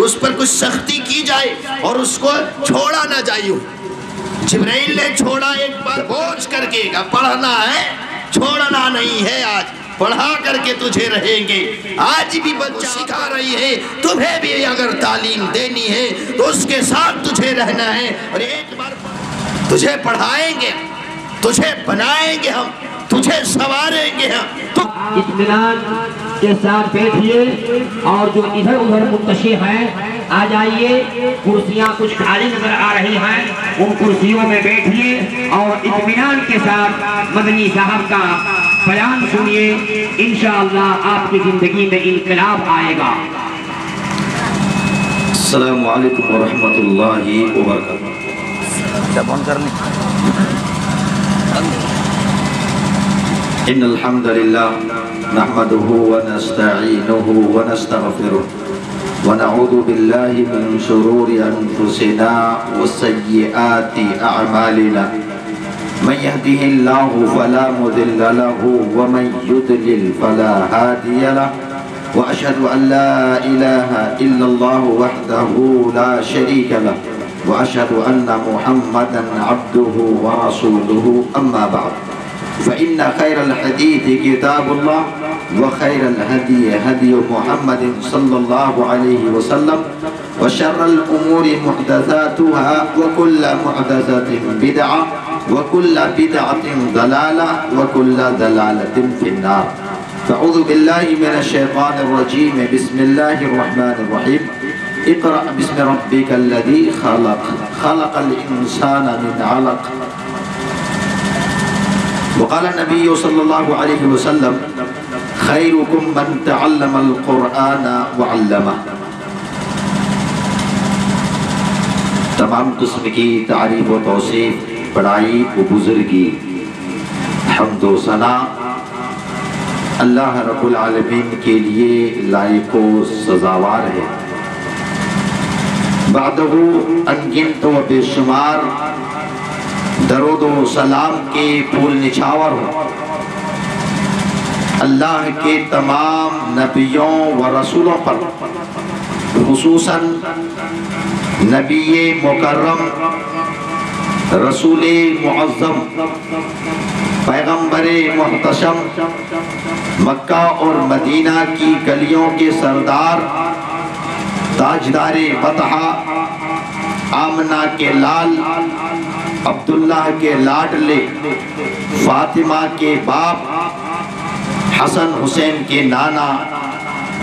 اس پر کچھ سختی کی جائے اور اس کو چھوڑا نہ جائے. جبرائیل نے چھوڑا ایک بار بوجھ کر کے، پڑھنا ہے، چھوڑنا نہیں ہے. آج پڑھا کر کے تجھے رہیں گے. آج بھی بچہ سکھا رہی ہے، تمہیں بھی اگر تعلیم دینی ہے تو اس کے ساتھ تجھے رہنا ہے. اور ایک بار تجھے پڑھائیں گے، تجھے بنائیں گے ہم، تجھے سنواریں گے ہم. اطمینان کے ساتھ بیٹھیے اور جو ادھر ادھر منتشر ہیں آ جائیے. کرسیاں کچھ خالی نظر آ رہی ہیں، ان کرسیوں میں بیٹھیے اور اطمینان کے ساتھ مدنی صاحب کا بیان سنیے. انشاءاللہ آپ کی زندگی میں انقلاب آئے گا. السلام علیکم ورحمۃ اللہ وبرکاتہ. ان الحمد للہ نحمده ونستعینه ونستغفره ونعوذ باللہ من شرور انفسنا وسیئات اعمالنا. من يهده الله فلا مضل له ومن يضلل فلا هادي له واشهد ان لا اله الا الله وحده لا شريك له واشهد ان محمدا عبده ورسوله. اما بعد فإن خير الحديث كتاب الله وخير الهدي هدي محمد صلى الله عليه وسلم وشر الأمور محدثاتها وكل محدثة بدعة وكل بدعة ضلالة وكل ضلالة في النار. فأعوذ بالله من الشيطان الرجيم. بسم الله الرحمن الرحيم. اقرأ باسم ربك الذي خلق خلق الإنسان من علق. وقال النبي صلى الله عليه وسلم خيركم من تعلم القرآن وعلمه. تمام قسم کی تعریف و توصیف، بڑائی و بزرگی، حمد و ثنا اللہ رب العالمین کے لیے لائق و سزاوار ہے. بعدہ انگنت و بے شمار درود و سلام کے پھول نچھاور ہو اللہ کے تمام نبیوں و رسولوں پر، خصوصاً نبی مکرم، رسول معظم، پیغمبر محتشم، مکہ اور مدینہ کی گلیوں کے سردار، تاجدار بطحہ، آمنہ کے لال، عبداللہ کے لاڈلے، فاطمہ کے باپ، حسن حسین کے نانا،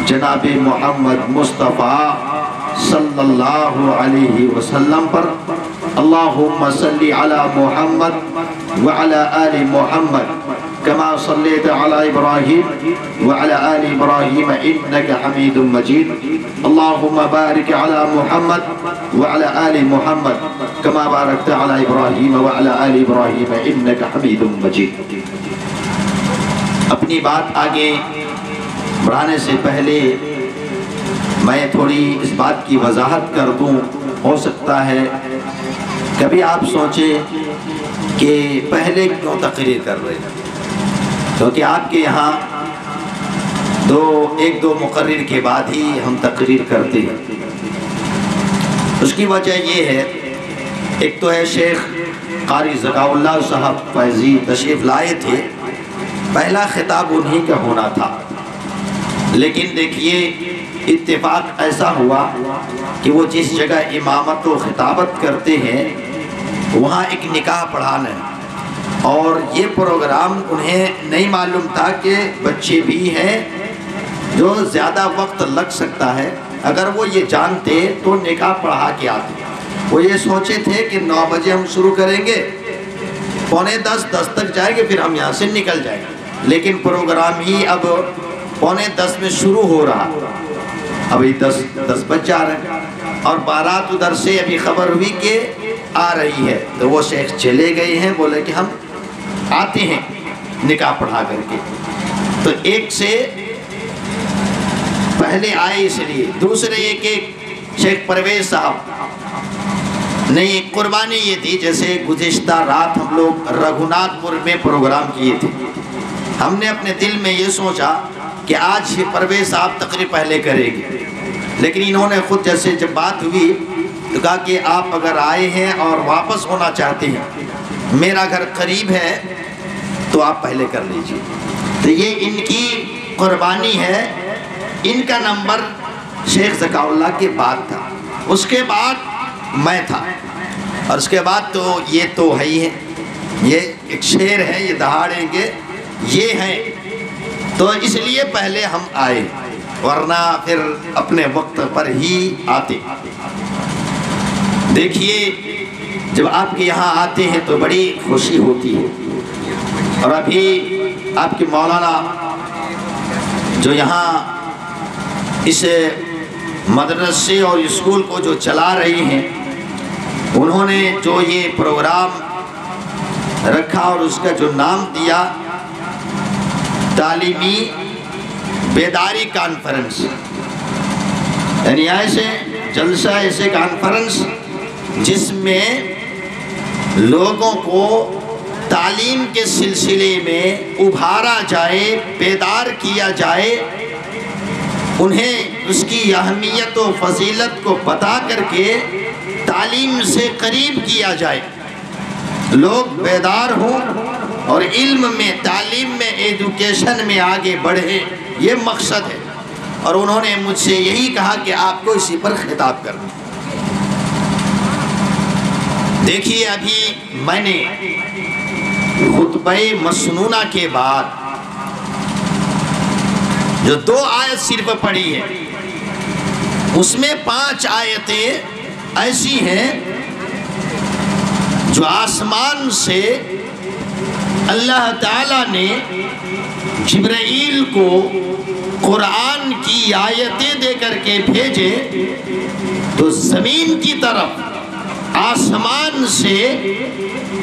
جناب محمد مصطفیٰ صلی اللہ علیہ وسلم پر اللہم صلی علی محمد وعلی آل محمد كما صليت على إبراهيم وعلى آل إبراهيم إنك حميد مجيد. اللهم بارك على محمد وعلى آل محمد كما باركت على إبراهيم وعلى آل إبراهيم إنك حميد مجيد. اپنی بات آگے بڑھانے سے پہلے میں تھوڑی اس بات کی وضاحت کر دوں. ہو سکتا ہے کبھی آپ سوچیں کہ پہلے کیوں تقریر کر رہے ہیں، کیونکہ آپ کے یہاں ایک دو مقرر کے بعد ہی ہم تقریر کرتے ہیں. اس کی وجہ یہ ہے، ایک تو ہے شیخ قاری ذکاء اللہ صاحب فیضی تشریف لائے تھے، پہلا خطاب انہی کا ہونا تھا، لیکن دیکھیے اتفاق ایسا ہوا کہ وہ جس جگہ امامت و خطابت کرتے ہیں وہاں ایک نکاح پڑھانا ہے، اور یہ پروگرام انہیں نہیں معلوم تھا کہ بچے بھی ہیں جو زیادہ وقت لگ سکتا ہے. اگر وہ یہ جانتے تو نکاح پڑھا کے آتے. وہ یہ سوچے تھے کہ 9 بجے ہم شروع کریں گے، 9:45 تک جائیں گے، پھر ہم یہاں سے نکل جائیں گے. لیکن پروگرام ہی اب 9:45 میں شروع ہو رہا، ابھی 10 بج جا رہے ہیں، اور بارات ادھر سے ابھی خبر ہوئی کہ آ رہی ہے. تو وہ شیخ چلے گئے ہیں، بولے کہ ہم آتے ہیں نکاح پڑھا کر کے. تو ایک سے پہلے آئے اس لیے. دوسرے یہ کہ شیخ پرویز صاحب نہیں، قربانی یہ تھی جیسے گزشتہ رات ہم لوگ رگھوناتھ پور میں پروگرام کیے تھے. ہم نے اپنے دل میں یہ سوچا کہ آج پرویز صاحب تقریر پہلے کرے گی، لیکن انہوں نے خود جیسے جب بات ہوئی تو کہا کہ آپ اگر آئے ہیں اور واپس ہونا چاہتے ہیں، میرا گھر قریب ہے تو آپ پہلے کر لیجئے۔ تو یہ ان کی قربانی ہے۔ ان کا نمبر شیخ ذکاء اللہ کے بعد تھا، اس کے بعد میں تھا، اور اس کے بعد تو یہ تو ہے ہی ہے، یہ ایک شیر ہے، یہ دہاڑیں گے یہ ہیں، تو اس لیے پہلے ہم آئے، ورنہ پھر اپنے وقت پر ہی آتے۔ دیکھیے جب آپ کے یہاں آتے ہیں تو بڑی خوشی ہوتی ہے، اور ابھی آپ کے مولانا جو یہاں اس مدرسے اور اسکول کو جو چلا رہی ہیں، انہوں نے جو یہ پروگرام رکھا اور اس کا جو نام دیا تعلیمی بیداری کانفرنس، یعنی ایسے جلسہ، ایسے کانفرنس جس میں لوگوں کو تعلیم کے سلسلے میں ابھارا جائے، بیدار کیا جائے، انہیں اس کی اہمیت و فضیلت کو بتا کر کے تعلیم سے قریب کیا جائے، لوگ بیدار ہوں اور علم میں، تعلیم میں، ایڈوکیشن میں آگے بڑھے، یہ مقصد ہے۔ اور انہوں نے مجھ سے یہی کہا کہ آپ کو اسی پر خطاب کرنا۔ دیکھیے ابھی میں نے خطبہ مسنونہ کے بعد جو 2 آیت صرف پڑھی ہے، اس میں 5 آیتیں ایسی ہیں جو آسمان سے اللہ تعالیٰ نے جبرائیل کو قرآن کی آیتیں دے کر کے بھیجے، تو زمین کی طرف آسمان سے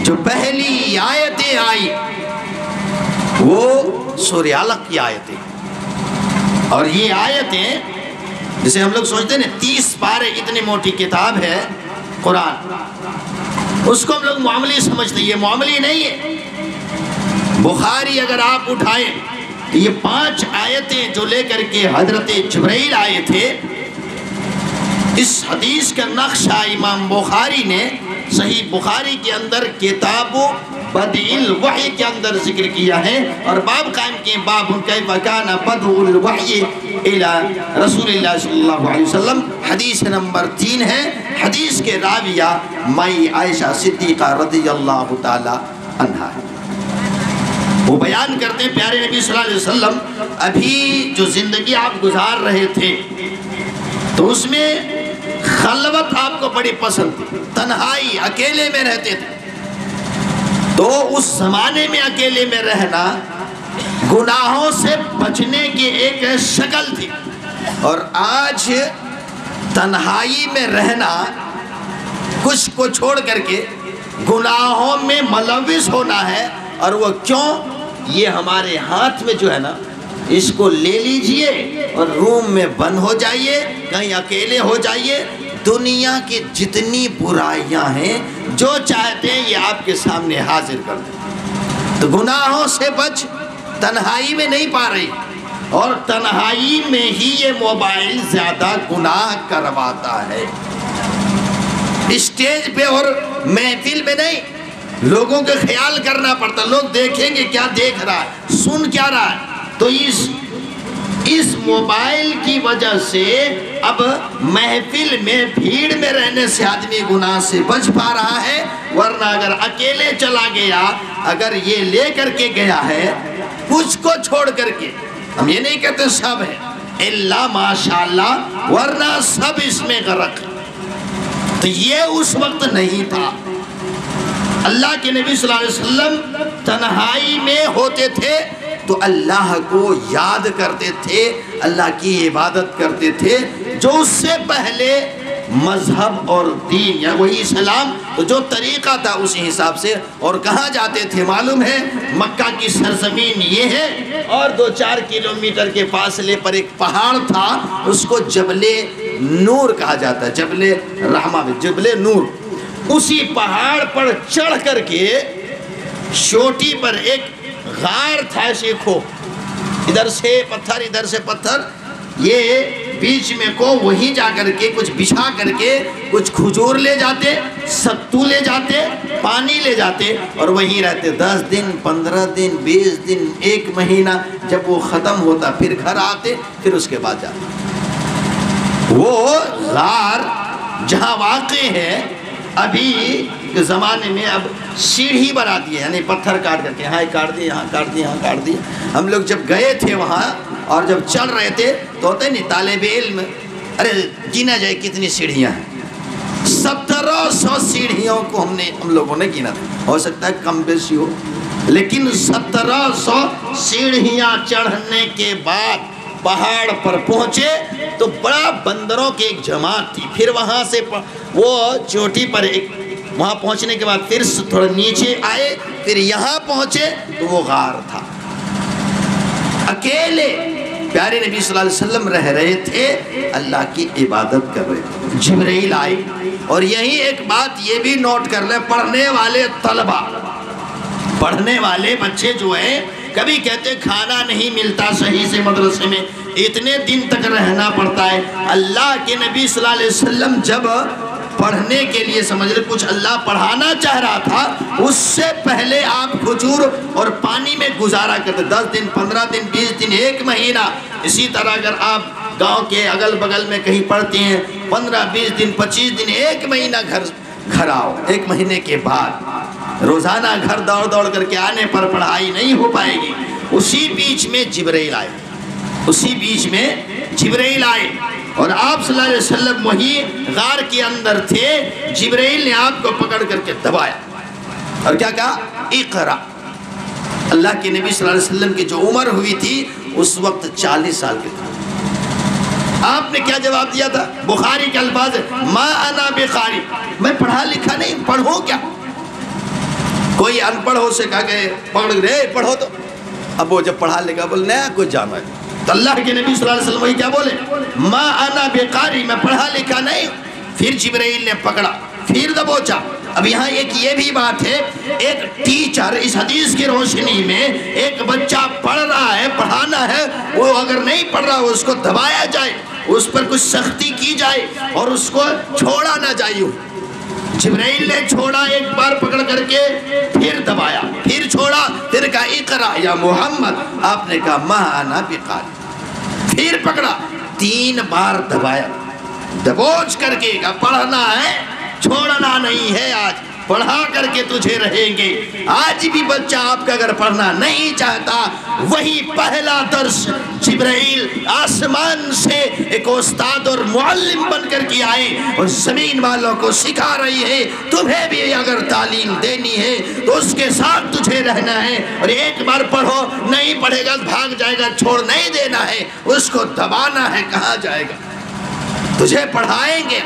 جو پہلی آیتیں آئی وہ سورہ علق کی آیتیں، اور یہ آیتیں جسے ہم لوگ سوچتے ہیں 30 پارے اتنی موٹی کتاب ہے قرآن، اس کو ہم لوگ معاملی سمجھتے ہیں، یہ معاملی نہیں ہے۔ بخاری اگر آپ اٹھائیں تو یہ 5 آیتیں جو لے کر کے حضرت جبرائیل آئے تھے، اس حدیث کا نقشہ امام بخاری نے صحیح بخاری کے اندر کتاب بدء الوحی کے اندر ذکر کیا ہے، اور باب قائم کیے، باب کیف کان بدء الوحی الی رسول اللہ صلی اللہ علیہ وسلم، حدیث نمبر 3 ہے۔ حدیث کے راویہ مائی عائشہ صدیقہ رضی اللہ تعالی عنہا ہے۔ وہ بیان کرتے ہیں پیارے نبی صلی اللہ علیہ وسلم ابھی جو زندگی آپ گزار رہے تھے تو اس میں خلوت آپ کو بڑی پسند تھی، تنہائی، اکیلے میں رہتے تھے، تو اس زمانے میں اکیلے میں رہنا گناہوں سے بچنے کی ایک شکل تھی، اور آج تنہائی میں رہنا، کچھ کو چھوڑ کر کے گناہوں میں ملوث ہونا ہے، اور وہ کیوں؟ یہ ہمارے ہاتھ میں جو ہے نا، اس کو لے لیجئے اور روم میں بند ہو جائیے، کہیں اکیلے ہو جائیے، دنیا کی جتنی برائیاں ہیں جو چاہتے ہیں یہ آپ کے سامنے حاضر کر دیں۔ تو گناہوں سے بچ، تنہائی میں نہیں پا رہی، اور تنہائی میں ہی یہ موبائل زیادہ گناہ کرواتا ہے، اسٹیج پہ اور محفل میں نہیں، لوگوں کے خیال کرنا پڑتا، لوگ دیکھیں گے کیا دیکھ رہا ہے، سن کیا رہا ہے۔ تو اس موبائل کی وجہ سے اب محفل میں، بھیڑ میں رہنے سے آدمی گناہ سے بچ پا رہا ہے، ورنہ اگر اکیلے چلا گیا، اگر یہ لے کر کے گیا ہے کچھ کو چھوڑ کر کے، ہم یہ نہیں کہتے سب ہے، اللہ ماشاءاللہ، ورنہ سب اس میں غرق، تو یہ اس وقت نہیں تھا۔ اللہ کے نبی صلی اللہ علیہ وسلم تنہائی میں ہوتے تھے تو اللہ کو یاد کرتے تھے، اللہ کی عبادت کرتے تھے، جو اس سے پہلے مذہب اور دین یا وہی اسلام تو جو طریقہ تھا اسی حساب سے، اور کہاں جاتے تھے معلوم ہے؟ مکہ کی سرزمین یہ ہے، اور 2-4 کلومیٹر کے فاصلے پر ایک پہاڑ تھا، اس کو جبل نور کہا جاتا ہے، جبل رحمہ میں جبل نور، اسی پہاڑ پر چڑھ کر کے چوٹی پر ایک غار تھا، ایسے کھو، ادھر سے پتھر ادھر سے پتھر، یہ بیچ میں کو وہیں جا کر کے کچھ بچھا کر کے کچھ کھجور لے جاتے، ستو لے جاتے، پانی لے جاتے اور وہیں رہتے 10 دن 15 دن 20 دن 1 مہینہ. جب وہ ختم ہوتا پھر گھر آتے، پھر اس کے بعد جاتے. وہ غار جہاں واقع ہے ابھی کے زمانے میں اب سیڑھی بنا دی ہے، یعنی پتھر کاٹ کر کے یہاں کاٹ دیے، یہاں کاٹ دیے، یہاں کاٹ دیے. ہم لوگ جب گئے تھے وہاں اور جب چل رہے تھے تو ہوتا ہے نہیں طالب علم، ارے گنا جائے کتنی سیڑھیاں ہیں. 1700 سیڑھیوں کو ہم لوگوں نے گنا تھا. ہو سکتا ہے کم بیشی ہو، لیکن 1700 سیڑھیاں چڑھنے کے بعد پہاڑ پر پہنچے تو بڑا بندروں کی ایک جماعت تھی. پھر وہاں سے وہ چوٹی پر وہاں پہنچنے کے بعد پھر تھوڑا نیچے آئے، پھر یہاں پہنچے تو وہ غار تھا. اکیلے پیارے نبی صلی اللہ علیہ وسلم رہ رہے تھے، اللہ کی عبادت کر رہے تھے. جبرائیل آئے. اور یہی ایک بات یہ بھی نوٹ کر لیں، پڑھنے والے طلبہ، پڑھنے والے بچے جو ہیں، کبھی کہتے کھانا نہیں ملتا صحیح سے مدرسے میں، اتنے دن تک رہنا پڑتا ہے. اللہ کے نبی صلی اللہ علیہ وسلم جب پڑھنے کے لیے سمجھ لیں کچھ اللہ پڑھانا چاہ رہا تھا، اس سے پہلے آپ کھجور اور پانی میں گزارا کرتے. 10 دن 15 دن 20 دن 1 مہینہ. اسی طرح اگر آپ گاؤں کے اگل بغل میں کہیں پڑھتے ہیں 15 20 دن 25 دن 1 مہینہ گھر آؤ. 1 مہینے کے بعد روزانہ گھر دوڑ دوڑ کر کے آنے پر پڑھائی نہیں ہو پائے گی. اسی بیچ میں جبرائیل آئے، اسی بیچ میں جبرائیل آئے اور آپ صلی اللہ علیہ وسلم وہی غار کے اندر تھے. جبرائیل نے آپ کو پکڑ کر کے دبایا اور کیا کہا؟ اقرا. اللہ کے نبی صلی اللہ علیہ وسلم کی جو عمر ہوئی تھی اس وقت 40 سال کے تھے. آپ نے کیا جواب دیا تھا؟ بخاری کے الفاظ ہے ما انا بقاری، میں پڑھا لکھا نہیں، پڑھوں کیا؟ کوئی ان پڑھ ہو سے کہا کہ پکڑ گئے پڑھو تو. اب وہ جب پڑھا لکھا بول نیا کچھ جانا ہے تو اللہ کے نبی صلی اللہ علیہ وسلم وہی کیا بولے؟ ما انا بقاری، میں پڑھا لکھا نہیں. پھر جبرائیل نے پکڑا، پھر دبوچا. اب یہاں ایک یہ بھی بات ہے، ایک ٹیچر اس حدیث کی روشنی میں ایک بچہ پڑھ رہا ہے، پڑھانا ہے، وہ اگر نہیں پڑھ رہا اس کو دبایا جائے، اس پر کچھ سختی کی جائے اور اس کو چھوڑا نہ جائے. جبرائیل نے چھوڑا ایک بار پکڑ کر کے، پھر دبایا، پھر چھوڑا، پھر کہا اقرا یا محمد. آپ نے کہا ما انا بقاری. پھر پکڑا، 3 بار دبایا، دبوچ کر کے کہا پڑھنا ہے، چھوڑنا نہیں ہے. آج پڑھا کر کے تجھے رہیں گے. آج بھی بچہ آپ کا اگر پڑھنا نہیں چاہتا، وہی پہلا درس جبرائیل آسمان سے ایک استاد اور معلم بن کر کے آئے اور زمین والوں کو سکھا رہی ہے. تمہیں بھی اگر تعلیم دینی ہے تو اس کے ساتھ تجھے رہنا ہے. اور ایک بار پڑھو، نہیں پڑھے گا بھاگ جائے گا، چھوڑ نہیں دینا ہے، اس کو دبانا ہے. کہاں جائے گا؟ تجھے پڑھائیں گے،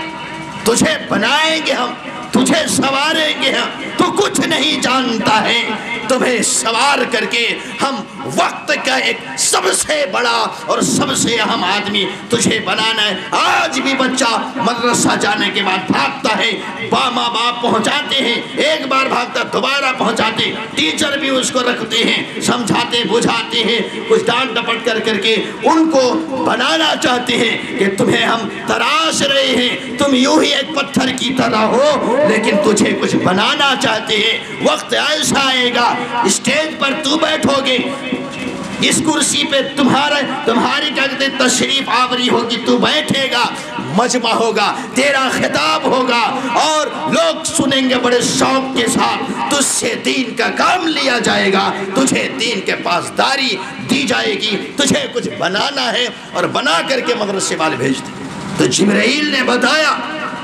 تجھے بنائیں گے ہم، تجھے سواریں گے ہم. تو کچھ نہیں جانتا ہے، تمہیں سوار کر کے ہم وقت کا ایک سب سے بڑا اور سب سے اہم آدمی تجھے بنانا ہے. آج بھی بچہ مدرسہ جانے کے بعد بھاگتا ہے، ماں باپ پہنچاتے ہیں، ایک بار بھاگتا دوبارہ پہنچاتے، ٹیچر بھی اس کو رکھتے ہیں، سمجھاتے بجھاتے ہیں، کچھ ڈانٹ ڈپٹ کر کر کے ان کو بنانا چاہتے ہیں کہ تمہیں ہم تراش رہے ہیں، تم یوں ہی ایک پتھر کی طرح ہو، لیکن تجھے کچھ بنانا چاہتے ہیں. وقت ایسا آئے گا، اسٹیج پر تو بیٹھو گے، اس کرسی پہ تمہاری کہتے تشریف آوری ہوگی، تو بیٹھے گا، مجمع ہوگا، تیرا خطاب ہوگا اور لوگ سنیں گے بڑے شوق کے ساتھ. تجھ سے دین کا کام لیا جائے گا، تجھے دین کے پاسداری دی جائے گی، تجھے کچھ بنانا ہے اور بنا کر کے مدرسے والے بھیجتے. تو جبرائیل نے بتایا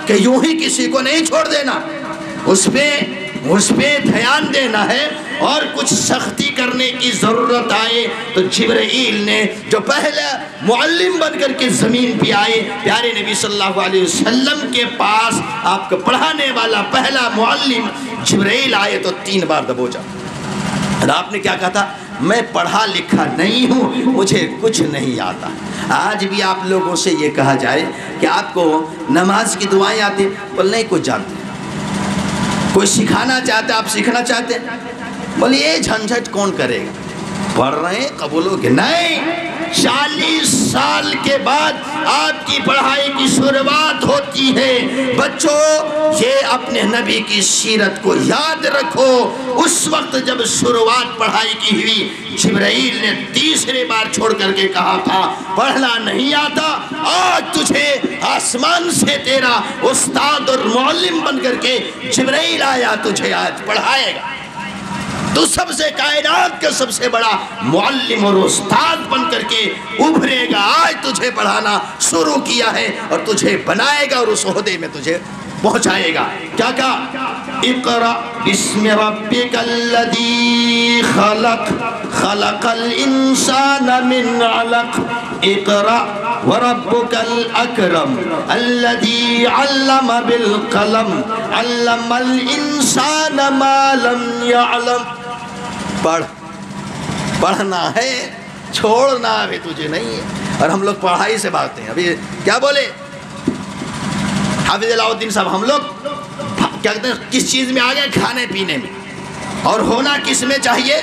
کہ یوں ہی کسی کو نہیں چھوڑ دینا، اس پہ دھیان دینا ہے. اور کچھ سختی کرنے کی ضرورت آئے تو جبرائیل نے جو پہلا معلم بن کر کے زمین پہ آئے، پیارے نبی صلی اللہ علیہ وسلم کے پاس آپ کو پڑھانے والا پہلا معلم جبرائیل آئے تو 3 بار دبوچا. اور آپ نے کیا کہا تھا؟ میں پڑھا لکھا نہیں ہوں، مجھے کچھ نہیں آتا. آج بھی آپ لوگوں سے یہ کہا جائے کہ آپ کو نماز کی دعائیں آتی ہیں، بول نہیں کچھ جانتے. کوئی سکھانا چاہتے، آپ سیکھنا چاہتے، بولے یہ جھنجھٹ کون کرے گا؟ پڑھ رہے ہیں قبول ہو گئے. نہیں، 40 سال کے بعد آپ کی پڑھائی کی شروعات ہوتی ہے۔ بچوں یہ اپنے نبی کی سیرت کو یاد رکھو، اس وقت جب شروعات پڑھائی کی ہوئی جبرائیل نے تیسری بار چھوڑ کر کے کہا تھا پڑھنا نہیں آتا، آج تجھے آسمان سے تیرا استاد اور معلم بن کر کے جبرائیل آیا تجھے آج پڑھائے گا، تو سب سے کائنات کا سب سے بڑا معلم اور استاد بن کر کے ابھرے گا، آج تجھے پڑھانا شروع کیا ہے اور تجھے بنائے گا اور اس عہدے میں تجھے پہنچائے گا۔ کیا کہا؟ اقرأ بسم ربک الذی خلق خلق الانسان من علق اقرأ وربک الاکرم الذی علم بالقلم علم الانسان ما لم یعلم۔ پڑھنا ہے، چھوڑنا ابھی تجھے نہیں ہے، اور ہم لوگ پڑھائی سے بھاگتے ہیں۔ ابھی کیا بولے حافظ علاء الدین صاحب، ہم لوگ کیا کہتے ہیں کس چیز میں آگے؟ کھانے پینے میں، اور ہونا کس میں چاہیے؟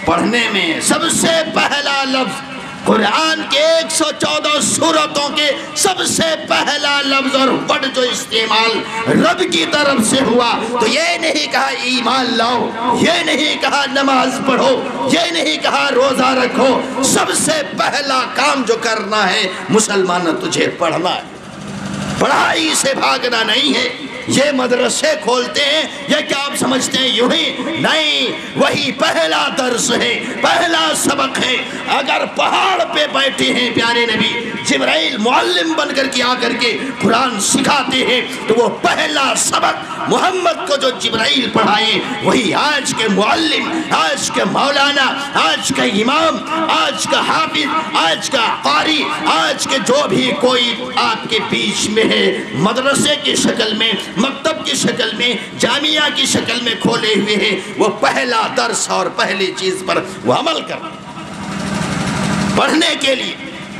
پڑھنے میں۔ سب سے پہلا لفظ قرآن کے 114 سورتوں کے سب سے پہلا لفظ اور ورڈ جو استعمال رب کی طرف سے ہوا، تو یہ نہیں کہا ایمان لاؤ، یہ نہیں کہا نماز پڑھو، یہ نہیں کہا روزہ رکھو، سب سے پہلا کام جو کرنا ہے مسلمان تجھے پڑھنا ہے، پڑھائی سے بھاگنا نہیں ہے۔ یہ مدرسے کھولتے ہیں، یہ کیا آپ سمجھتے ہیں یوں ہی؟ نہیں، وہی پہلا درس ہے، پہلا سبق ہے۔ اگر پہاڑ پہ بیٹھے ہیں پیارے نبی جبرائیل معلم بن کر کے آ کر کے قرآن سکھاتے ہیں، تو وہ پہلا سبق محمد کو جو جبرائیل پڑھائے وہی آج کے معلم، آج کے مولانا، آج کا امام، آج کا حافظ، آج کا قاری، آج کے جو بھی کوئی آپ کے بیچ میں ہے، مدرسے کی شکل میں، مکتب کی شکل میں، جامعہ کی شکل میں کھولے ہوئے ہیں، وہ پہلا درس اور پہلی چیز پر وہ عمل کر پڑھنے کے لیے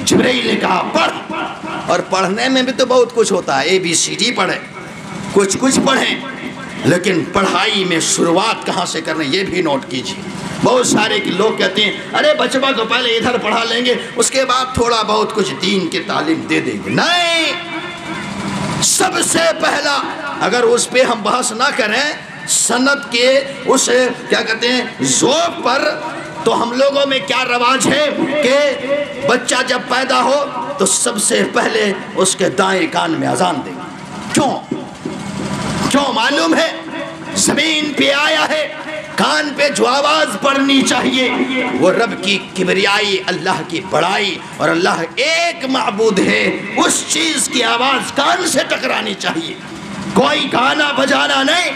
جبرائیل نے کہا پڑھ۔ اور پڑھنے میں بھی تو بہت کچھ ہوتا ہے، ABCD پڑھیں، کچھ پڑھیں، لیکن پڑھائی میں شروعات کہاں سے کرنا یہ بھی نوٹ کیجیے۔ بہت سارے لوگ کہتے ہیں ارے بچپا کو پہلے ادھر پڑھا لیں گے، اس کے بعد تھوڑا بہت کچھ دین کی تعلیم دے دیں گے۔ نہیں، سب سے پہلا اگر اس پہ ہم بحث نہ کریں سند کے اس کیا کہتے ہیں ذوق پر، تو ہم لوگوں میں کیا رواج ہے کہ بچہ جب پیدا ہو تو سب سے پہلے اس کے دائیں کان میں اذان دیں۔ کیوں معلوم ہے؟ زمین پہ آیا ہے، کان پہ جو آواز پڑنی چاہیے وہ رب کی کبریائی، اللہ کی بڑائی، اور اللہ ایک معبود ہے، اس چیز کی آواز کان سے ٹکرانی چاہیے۔ کوئی گانا بجانا نہیں،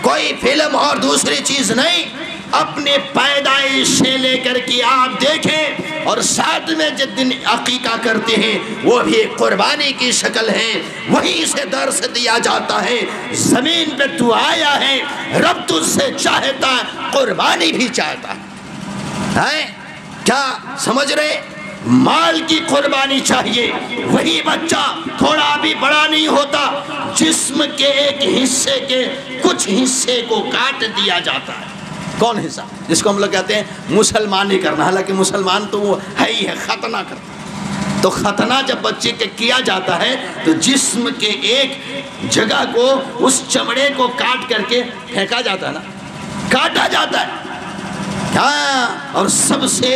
کوئی فلم اور دوسری چیز نہیں۔ اپنے پیدائش سے لے کر کے آپ دیکھیں، اور ساتھ میں جس دن عقیقہ کرتے ہیں وہ بھی قربانی کی شکل ہے، وہیں سے درس دیا جاتا ہے۔ زمین پہ تو آیا ہے، رب تجھ سے چاہتا ہے، قربانی بھی چاہتا ہے۔ کیا سمجھ رہے؟ مال کی قربانی چاہیے، وہی بچہ تھوڑا بھی بڑا نہیں ہوتا، جسم کے ایک حصے کے کچھ حصے کو کاٹ دیا جاتا ہے۔ کون حصہ؟ جس کو ہم لوگ کہتے ہیں مسلمان ہی کرنا، حالانکہ مسلمان تو وہ ہے ہی ہے، ختنہ کرنا۔ تو ختنہ جب بچے کے کیا جاتا ہے تو جسم کے ایک جگہ کو، اس چمڑے کو کاٹ کر کے پھینکا جاتا ہے نا، کاٹا جاتا ہے۔ ہاں، اور سب سے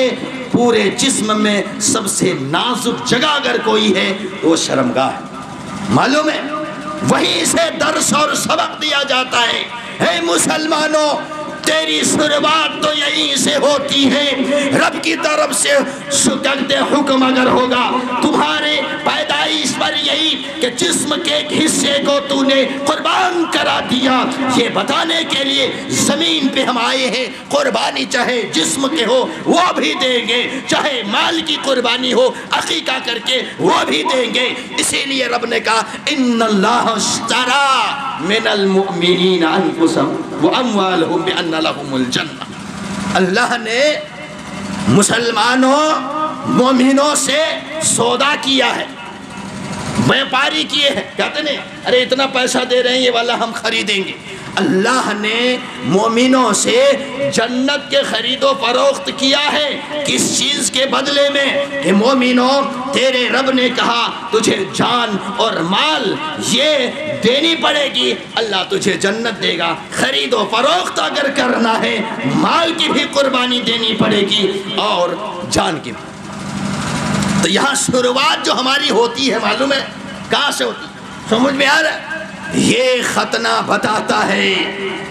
پورے جسم میں سب سے نازک جگہ اگر کوئی ہے تو وہ شرمگاہ ہے، معلوم ہے؟ وہیں سے درس اور سبق دیا جاتا ہے۔ اے مسلمانوں، تیری شروعات تو یہیں سے ہوتی ہے۔ رب کی طرف سے شکر حکم اگر ہوگا تمہارے پیدائش پر یہی کہ جسم کے ایک حصے کو تو نے قربان کرا دیا، یہ بتانے کے لیے زمین پہ ہم آئے ہیں۔ قربانی چاہے جسم کے ہو وہ بھی دیں گے، چاہے مال کی قربانی ہو عقیقہ کر کے وہ بھی دیں گے۔ اسی لیے رب نے کہا ان اللہ اشتری من المؤمنین انفسهم واموالهم بان لهم الجنہ۔ اللہ نے مسلمانوں مومنوں سے سودا کیا ہے، بیپاری کیے ہیں۔ کہتے نہیں ارے اتنا پیسہ دے رہے ہیں یہ والا ہم خریدیں گے، اللہ نے مومنوں سے جنت کے خرید و فروخت کیا ہے۔ کس چیز کے بدلے میں؟ کہ مومنوں تیرے رب نے کہا تجھے جان اور مال یہ دینی پڑے گی، اللہ تجھے جنت دے گا۔ خرید و فروخت اگر کرنا ہے مال کی بھی قربانی دینی پڑے گی اور جان کی بھی۔ تو یہاں شروعات جو ہماری ہوتی ہے معلوم ہے کہاں سے ہوتی ہے؟ سمجھ میں آ رہا ہے؟ یہ ختنہ بتاتا ہے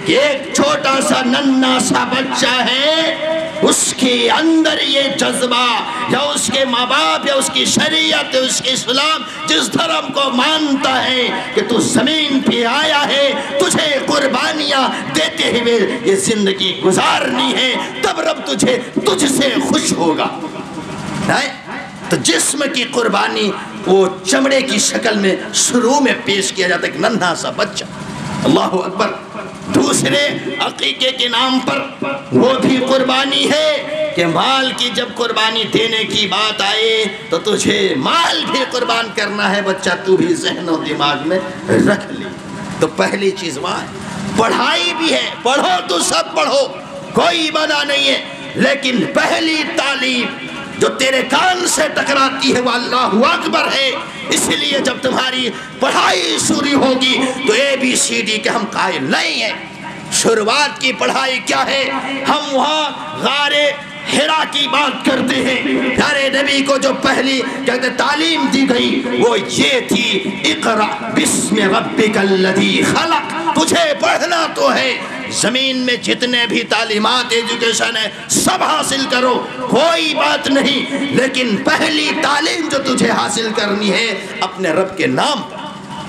کہ ایک چھوٹا سا ننھا سا بچہ ہے، اس کے اندر یہ جذبہ یا اس کے ماں باپ یا اس کی شریعت اس کے اسلام جس دھرم کو مانتا ہے کہ تو زمین پہ آیا ہے، تجھے قربانیاں دیتے ہوئے یہ زندگی گزارنی ہے، تب رب تجھ سے خوش ہوگا۔ تو جسم کی قربانی وہ چمڑے کی شکل میں شروع میں پیش کیا جاتا ہے، ایک ننھا سا بچہ، اللہ اکبر۔ دوسرے عقیقے کے نام پر وہ بھی قربانی ہے کہ مال کی جب قربانی دینے کی بات آئے تو تجھے مال بھی قربان کرنا ہے بچہ، تو بھی ذہن و دماغ میں رکھ لی۔ تو پہلی چیز وہاں ہے۔ پڑھائی بھی ہے، پڑھو تو سب پڑھو، کوئی منع نہیں ہے، لیکن پہلی تعلیم جو تیرے کان سے ٹکراتی ہے وہ اللہ اکبر ہے۔ اس لیے جب تمہاری پڑھائی شروع ہوگی تو ABCD کے ہم قائل نہیں ہیں۔ شروعات کی پڑھائی کیا ہے؟ ہم وہاں غار حرا کی بات کرتے ہیں۔ پیارے نبی کو جو پہلی کہتے تعلیم دی گئی وہ یہ تھی، اقرأ بسم ربک الذی خلق، تجھے پڑھنا تو ہے، زمین میں جتنے بھی تعلیمات ایجوکیشن ہے سب حاصل کرو، کوئی بات نہیں، لیکن پہلی تعلیم جو تجھے حاصل کرنی ہے اپنے رب کے نام پر۔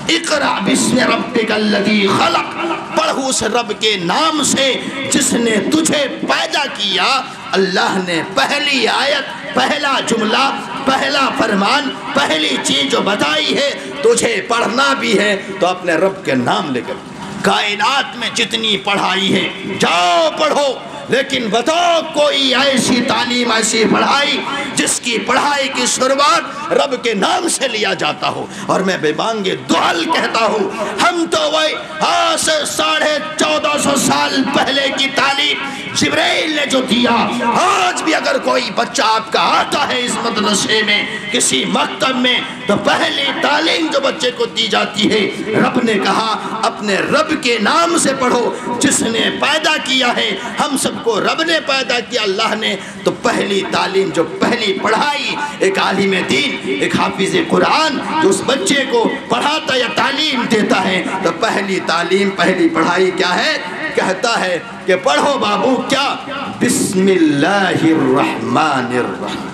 اقرأ بسم ربک الذی خلق، پڑھ اس رب کے نام سے جس نے تجھے پیدا کیا۔ اللہ نے پہلی آیت، پہلا جملہ، پہلا فرمان، پہلی چیز جو بتائی ہے تجھے پڑھنا بھی ہے تو اپنے رب کے نام لے کر۔ کائنات میں جتنی پڑھائی ہے جاؤ پڑھو، لیکن بتاؤ کوئی ایسی تعلیم، ایسی پڑھائی جس کی پڑھائی کی شروعات رب کے نام سے لیا جاتا ہو۔ اور میں بے بانگِ دعل کہتا ہوں، ہم تو وہی آج سے 1450 سال پہلے کی تعلیم جبرائیل نے جو دیا، آج بھی اگر کوئی بچہ آپ کا آتا ہے اس مدرسے میں کسی مکتب میں تو پہلی تعلیم جو بچے کو دی جاتی ہے، رب نے کہا اپنے رب کے نام سے پڑھو جس نے پیدا کیا ہے۔ ہم سب کو رب نے پیدا کیا، اللہ نے، تو پہلی تعلیم جو پہلی پڑھائی ایک عالم دین، ایک حافظ قرآن جو اس بچے کو پڑھاتا یا تعلیم دیتا ہے، تو پہلی تعلیم، پہلی پڑھائی کیا ہے؟ کہتا ہے کہ پڑھو بابو، کیا؟ بسم اللہ الرحمن الرحیم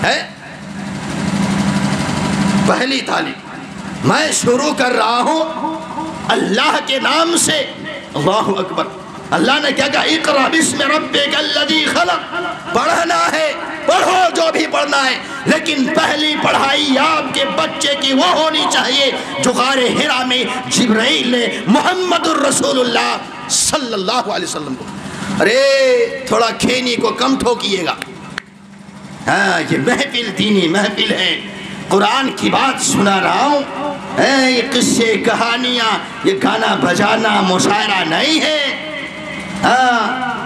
ہے پہلی تعلیم۔ میں شروع کر رہا ہوں اللہ کے نام سے، اللہ اکبر۔ اللہ نے کیا کہا؟ اقرأ بسم ربک الذی خلق، پڑھنا ہے، پڑھو جو بھی پڑھنا ہے، لیکن پہلی پڑھائی آپ کے بچے کی وہ ہونی چاہیے جو غار حرا میں جبرائیل نے محمد الرسول اللہ صلی اللہ علیہ وسلم کو۔ ارے تھوڑا کھینی کو کم ٹھوکیے گا، ہاں یہ محفل دینی محفل ہے، قرآن کی بات سنا رہا ہوں، یہ قصے کہانیاں، یہ گانا بجانا مشاعرہ نہیں ہے۔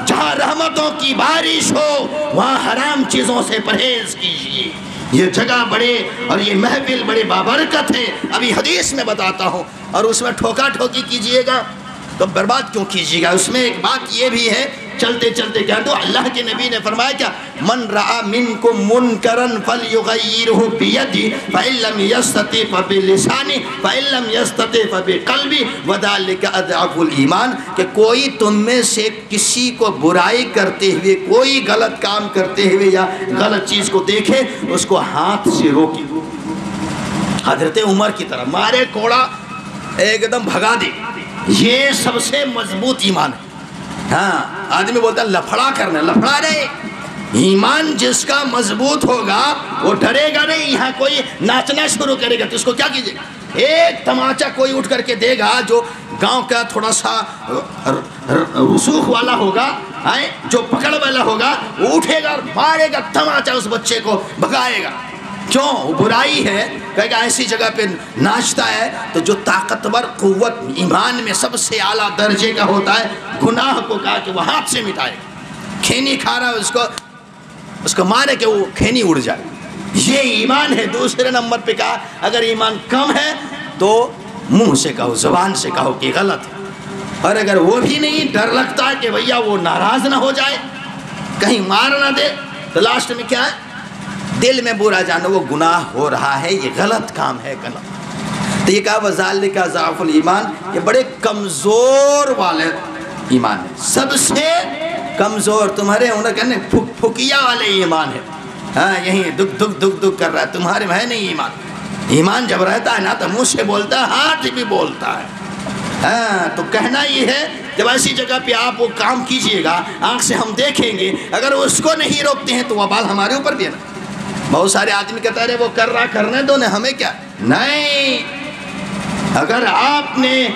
جہاں رحمتوں کی بارش ہو وہاں حرام چیزوں سے پرہیز کیجیے۔ یہ جگہ بڑے اور یہ محفل بڑے بابرکت ہے، ابھی حدیث میں بتاتا ہوں، اور اس میں ٹھوکا ٹھوکی کیجیے گا تو برباد کیوں کیجیے گا؟ اس میں ایک بات یہ بھی ہے، چلتے چلتے کہہ دو، اللہ کے نبی نے فرمایا کیا؟ من رأى منکم منکرا فلیغیرہ بیدہ فإن لم یستطع فبلسانہ فإن لم یستطع فبقلبہ وذلک اضعف الایمان، کہ کوئی تم میں سے کسی کو برائی کرتے ہوئے، کوئی غلط کام کرتے ہوئے یا غلط چیز کو دیکھے اس کو ہاتھ سے روکے۔ حضرت عمر کی طرح مارے کوڑا ایک دم بھگا دے، یہ سب سے مضبوط ایمان ہے۔ ہاں آدمی بولتا ہے لفڑا کرنا، لفڑا نہیں، ایمان جس کا مضبوط ہوگا وہ ڈرے گا نہیں۔ یہاں کوئی ناچنا شروع کرے گا تو اس کو کیا کیجیے گا؟ ایک تماچا کوئی اٹھ کر کے دے گا جو گاؤں کا تھوڑا سا رسوخ والا ہوگا، جو پکڑ والا ہوگا، وہ اٹھے گا اور مارے گا تماچا، اس بچے کو بھگائے گا۔ کیوں؟ برائی ہے کہ ایسی جگہ پہ ناچتا ہے تو جو طاقتور قوت ایمان میں سب سے اعلیٰ درجے کا ہوتا ہے، گناہ کو کہا کہ وہ ہاتھ سے مٹائے. کھینی کھا رہا ہے اس کو مارے کہ وہ کھینی اڑ جائے. یہ ایمان ہے. دوسرے نمبر پہ کہا اگر ایمان کم ہے تو منہ سے کہو، زبان سے کہو کہ غلط ہے. اور اگر وہ بھی نہیں، ڈر لگتا ہے کہ بھیا وہ ناراض نہ ہو جائے، کہیں مار نہ دے، تو لاسٹ میں کیا ہے؟ دل میں برا جانو وہ گناہ ہو رہا ہے، یہ غلط کام ہے، غلط. تو یہ کہا وَذَلِكَ ضَعْفُ الْإِيمَانِ، یہ بڑے کمزور والے ایمان ہے، سب سے کمزور. تمہارے انہیں کہنے پھکیا والے ایمان ہے. ہاں یہیں دکھ دکھ دکھ دکھ کر رہا ہے، تمہارے میں ہے نہیں ایمان. ایمان جب رہتا ہے نا تو منہ سے بولتا ہے، ہاتھ بھی بولتا ہے. ہاں تو کہنا یہ ہے جب ایسی جگہ پہ آپ وہ کام کیجئے گا، آنکھ سے ہم دیکھیں گے، اگر اس کو نہیں روکتے ہیں تو وبال ہمارے اوپر بھی ہے نا. بہت سارے آدمی کہتا ہے وہ کر رہا، کرنے دو نا، ہمیں کیا. نہیں، اگر آپ نے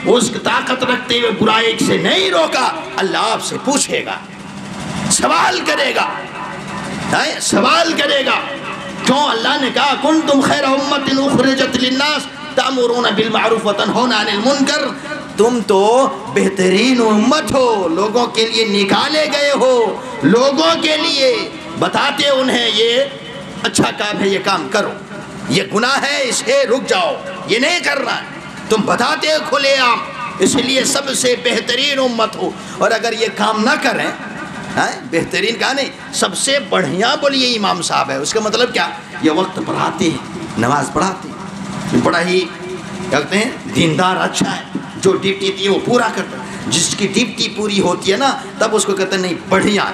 اس طاقت رکھتے ہوئے برائی سے نہیں روکا، اللہ آپ سے پوچھے گا، سوال کرے گا، سوال کرے گا. کیوں؟ اللہ نے کہا کنتم خیر امت اخرجت للناس تأمرون بالمعروف وتنہون عن المنکر، تم تو بہترین امت ہو، لوگوں کے لیے نکالے گئے ہو، لوگوں کے لیے بتاتے انہیں یہ اچھا کام ہے، یہ کام کرو، یہ گناہ ہے اسے رک جاؤ، یہ نہیں کرنا ہے. تم بتاتے کھلے عام، اس لیے سب سے بہترین امت ہو. اور اگر یہ کام نہ کریں، بہترین کہا نہیں، سب سے بڑھیا بولیے امام صاحب ہے. اس کا مطلب کیا؟ یہ وقت پڑھاتے ہیں، نماز پڑھاتے ہیں، بڑا ہی کہتے ہیں دیندار اچھا ہے، جو ڈیوٹی تھی وہ پورا کرتا ہے. جس کی ڈیوٹی پوری ہوتی ہے نا تب اس کو کہتے ہیں نہیں بڑھیا.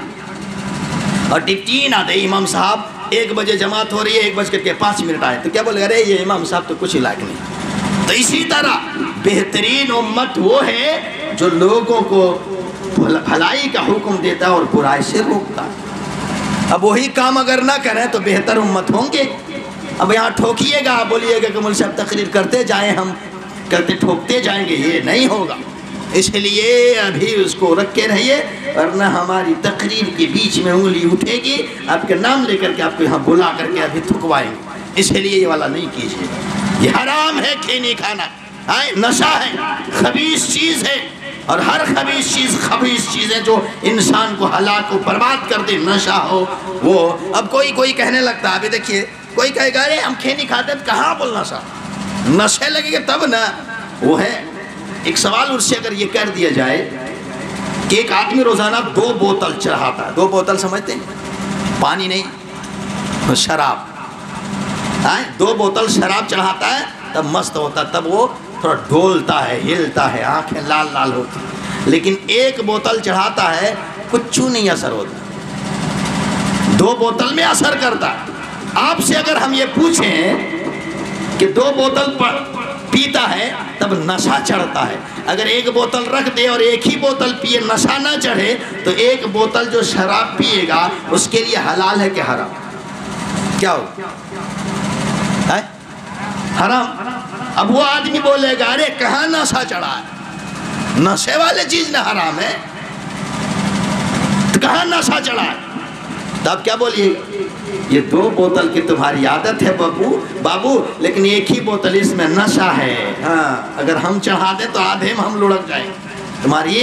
اور ڈیوٹی نہ دے امام صاحب 1 بجے جماعت ہو رہی ہے، 1:05 آئے تو کیا بولے ارے یہ امام صاحب تو کچھ ہی لائق نہیں. تو اسی طرح بہترین امت وہ ہے جو لوگوں کو بھلائی کا حکم دیتا ہے اور برائی سے روکتا ہے. اب وہی کام اگر نہ کریں تو بہتر امت ہوں گے. اب یہاں ٹھوکیے گا، بولیے گا کہ مول صاحب تقریر کرتے جائیں، ہم کرتے ٹھوکتے جائیں گے، یہ نہیں ہوگا. اس لیے ابھی اس کو رکھے رہیے، ورنہ ہماری تقریر کے بیچ میں انگلی اٹھے گی، آپ کے نام لے کر کے آپ کو یہاں بلا کر کے ابھی تھکوائیں گے. اس لیے یہ والا نہیں کیجیے. یہ حرام ہے کھینی کھانا، نشہ ہے، خبیث چیز ہے. اور ہر خبیث چیزیں جو انسان کو ہلاک و برباد کر دے، نشہ ہو وہ. اب کوئی کہنے لگتا ہے، ابھی دیکھیے کوئی کہے گا ارے ہم کھینی کھاتے تو کہاں بولنا صاحب، نشے لگے گے تب نا. وہ ہے ایک سوال اس سے اگر یہ کر دیا جائے کہ ایک آدمی روزانہ 2 بوتل چڑھاتا ہے، 2 بوتل سمجھتے ہیں؟ پانی نہیں، شراب. 2 بوتل شراب چڑھاتا ہے تب مست ہوتا ہے، تب وہ تھوڑا ڈولتا ہے، ہلتا ہے، آنکھیں لال لال ہوتی. لیکن 1 بوتل چڑھاتا ہے کچھ نہیں اثر ہوتا، 2 بوتل میں اثر کرتا. آپ سے اگر ہم یہ پوچھیں کہ 2 بوتل پیتا ہے تب نشہ چڑھتا ہے، اگر 1 بوتل رکھ دے اور 1 ہی بوتل پیے نشہ نہ چڑھے تو 1 بوتل جو شراب پیے گا اس کے لیے حلال ہے کہ حرام؟ کیا ہو؟ حرام. اب وہ آدمی بولے گا ارے کہاں نشہ چڑھا ہے، نشے والے چیز نہ حرام ہے تو کہاں نشہ چڑھا ہے. تو آپ کیا بولیے گا؟ یہ 2 بوتل کی تمہاری عادت ہے بابو، لیکن 1 ہی بوتل اس میں نشہ ہے. ہاں اگر ہم چڑھا دیں تو آدھے میں ہم لڑک جائیں. تمہاری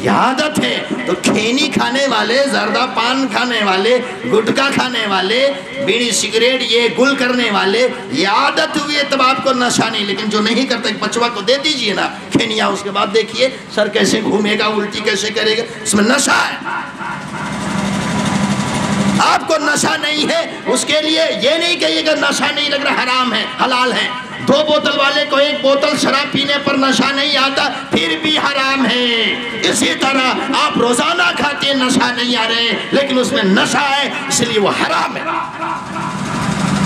یہ عادت ہے. تو کھینی کھانے والے، زردہ پان کھانے والے، گٹکا کھانے والے، بیڑی سگریٹ یہ گل کرنے والے، یہ عادت ہوئی ہے تب آپ کو نشہ نہیں. لیکن جو نہیں کرتا ایک بچوا کو دے دیجئے نا کھینیا، اس کے بعد دیکھیے سر کیسے گھومے گا، الٹی کیسے کرے گا، اس میں نشہ ہے. آپ کو نشہ نہیں ہے، اس کے لیے یہ نہیں کہیے گا نشہ نہیں لگ رہا، حرام ہے، حلال ہے. 2 بوتل والے کو 1 بوتل شراب پینے پر نشہ نہیں آتا پھر بھی حرام ہے. اسی طرح آپ روزانہ کھاتے ہیں نشہ نہیں آ رہے لیکن اس میں نشہ ہے اس لیے وہ حرام ہے.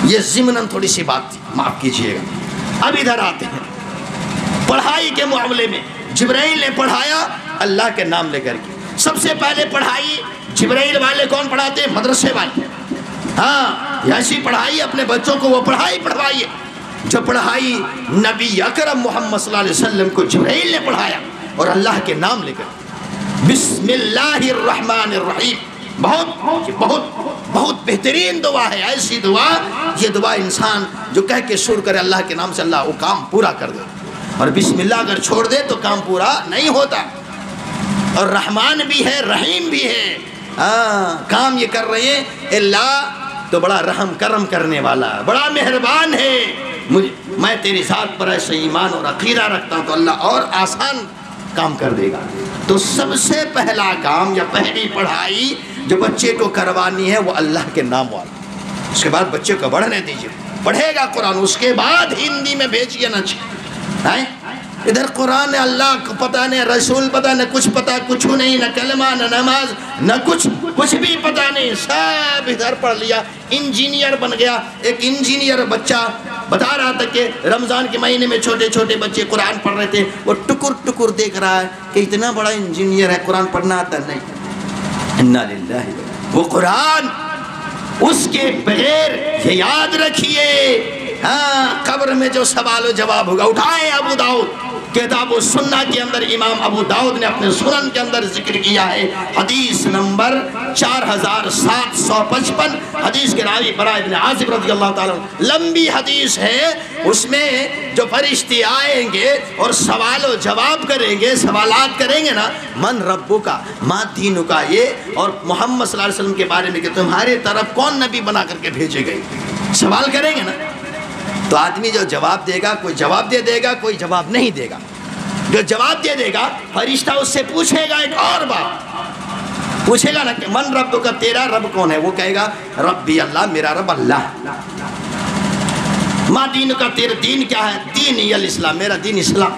یہ ضمناً تھوڑی سی بات تھی، معاف کیجئے گا. اب ادھر آتے ہیں پڑھائی کے معاملے میں. جبرائیل نے پڑھایا اللہ کے نام لے کر کے. سب سے پہلے پڑھائی جبرائیل والے کون پڑھاتے ہیں؟ مدرسے والے. ہاں ایسی پڑھائی اپنے بچوں کو وہ پڑھائی پڑھوائیے جو پڑھائی نبی اکرم محمد صلی اللہ علیہ وسلم کو جبرائیل نے پڑھایا. اور اللہ کے نام لے کر بسم اللہ الرحمن الرحیم. بہت بہت بہت بہترین دعا ہے، ایسی دعا، یہ دعا انسان جو کہہ کے شروع کرے اللہ کے نام سے، اللہ وہ کام پورا کر دے، اور بسم اللہ اگر چھوڑ دے تو کام پورا نہیں ہوتا۔ اور رحمان بھی ہے، رحیم بھی ہے، کام یہ کر رہے ہیں، اللہ تو بڑا رحم کرم کرنے والا، بڑا مہربان ہے، میں تیری ذات پر ایسے ایمان اور عقیدہ رکھتا ہوں تو اللہ اور آسان کام کر دے گا۔ تو سب سے پہلا کام یا پہلی پڑھائی جو بچے کو کروانی ہے وہ اللہ کے نام والا، اس کے بعد بچے کو بڑھنے دیجیے، پڑھے گا قرآن، اس کے بعد ہندی میں بھیجیے نہ چاہیے۔ ادھر قرآن اللہ کو پتہ نہیں، رسول پتہ نہیں، کچھ پتہ کچھ نہیں، نہ کلمہ نہ نماز نہ کچھ بھی پتہ نہیں، سب ادھر پڑھ لیا، انجینئر بن گیا۔ ایک انجینئر بچہ بتا رہا تھا کہ رمضان کے مہینے میں چھوٹے چھوٹے بچے قرآن پڑھ رہے تھے، وہ ٹکر ٹکر دیکھ رہا ہے کہ اتنا بڑا انجینئر ہے، قرآن پڑھنا آتا نہیں۔ انا للہ، وہ قرآن اس کے بغیر یہ یاد رکھیے، قبر میں جو سوال و جواب ہوگا، اٹھائیں ابو داؤد کتاب و سنہ کے اندر، امام ابو داؤد نے اپنے سنن کے اندر ذکر کیا ہے، حدیث نمبر 4755، حدیث کے راوی براء بن عازب رضی اللہ تعالیٰ عنہ، لمبی حدیث ہے، اس میں جو فرشتے آئیں گے اور سوال و جواب کریں گے، سوالات کریں گے نا، من ربو کا، ما دینو کا، یہ اور محمد صلی اللہ علیہ وسلم کے بارے میں کہ تمہارے طرف کون نبی بنا کر کے بھیجے گئے، سوال کریں گے نا، تو آدمی جو جواب دے گا، کوئی جواب دے گا، کوئی جواب نہیں دے گا۔ جو جواب دے گا فرشتہ اس سے پوچھے گا، ایک اور بات پوچھے گا نا کہ من رب کا، تیرا رب کون ہے؟ وہ کہے گا ربی اللہ، میرا رب اللہ۔ ما دین کا، تیرا دین کیا ہے؟ دین الاسلام، میرا دین اسلام۔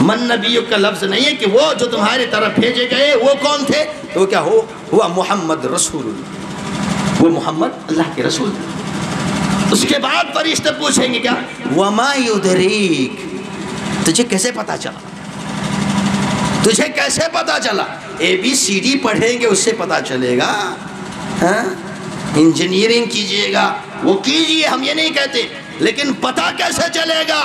من نبیوں کا لفظ نہیں ہے کہ وہ جو تمہارے طرف بھیجے گئے وہ کون تھے، تو وہ کیا ہوا محمد رسول اللہ، وہ محمد اللہ کے رسول۔ اس کے بعد فرشتے پوچھیں گے کیا؟ وما یدریک، تجھے کیسے پتا چلا، تجھے کیسے پتا چلا؟ اے بی سی ڈی پڑھیں گے، اس سے پتا چلے گا۔ انجینئرنگ کیجئے گا، وہ کیجئے، ہم یہ نہیں کہتے، لیکن پتا کیسے چلے گا؟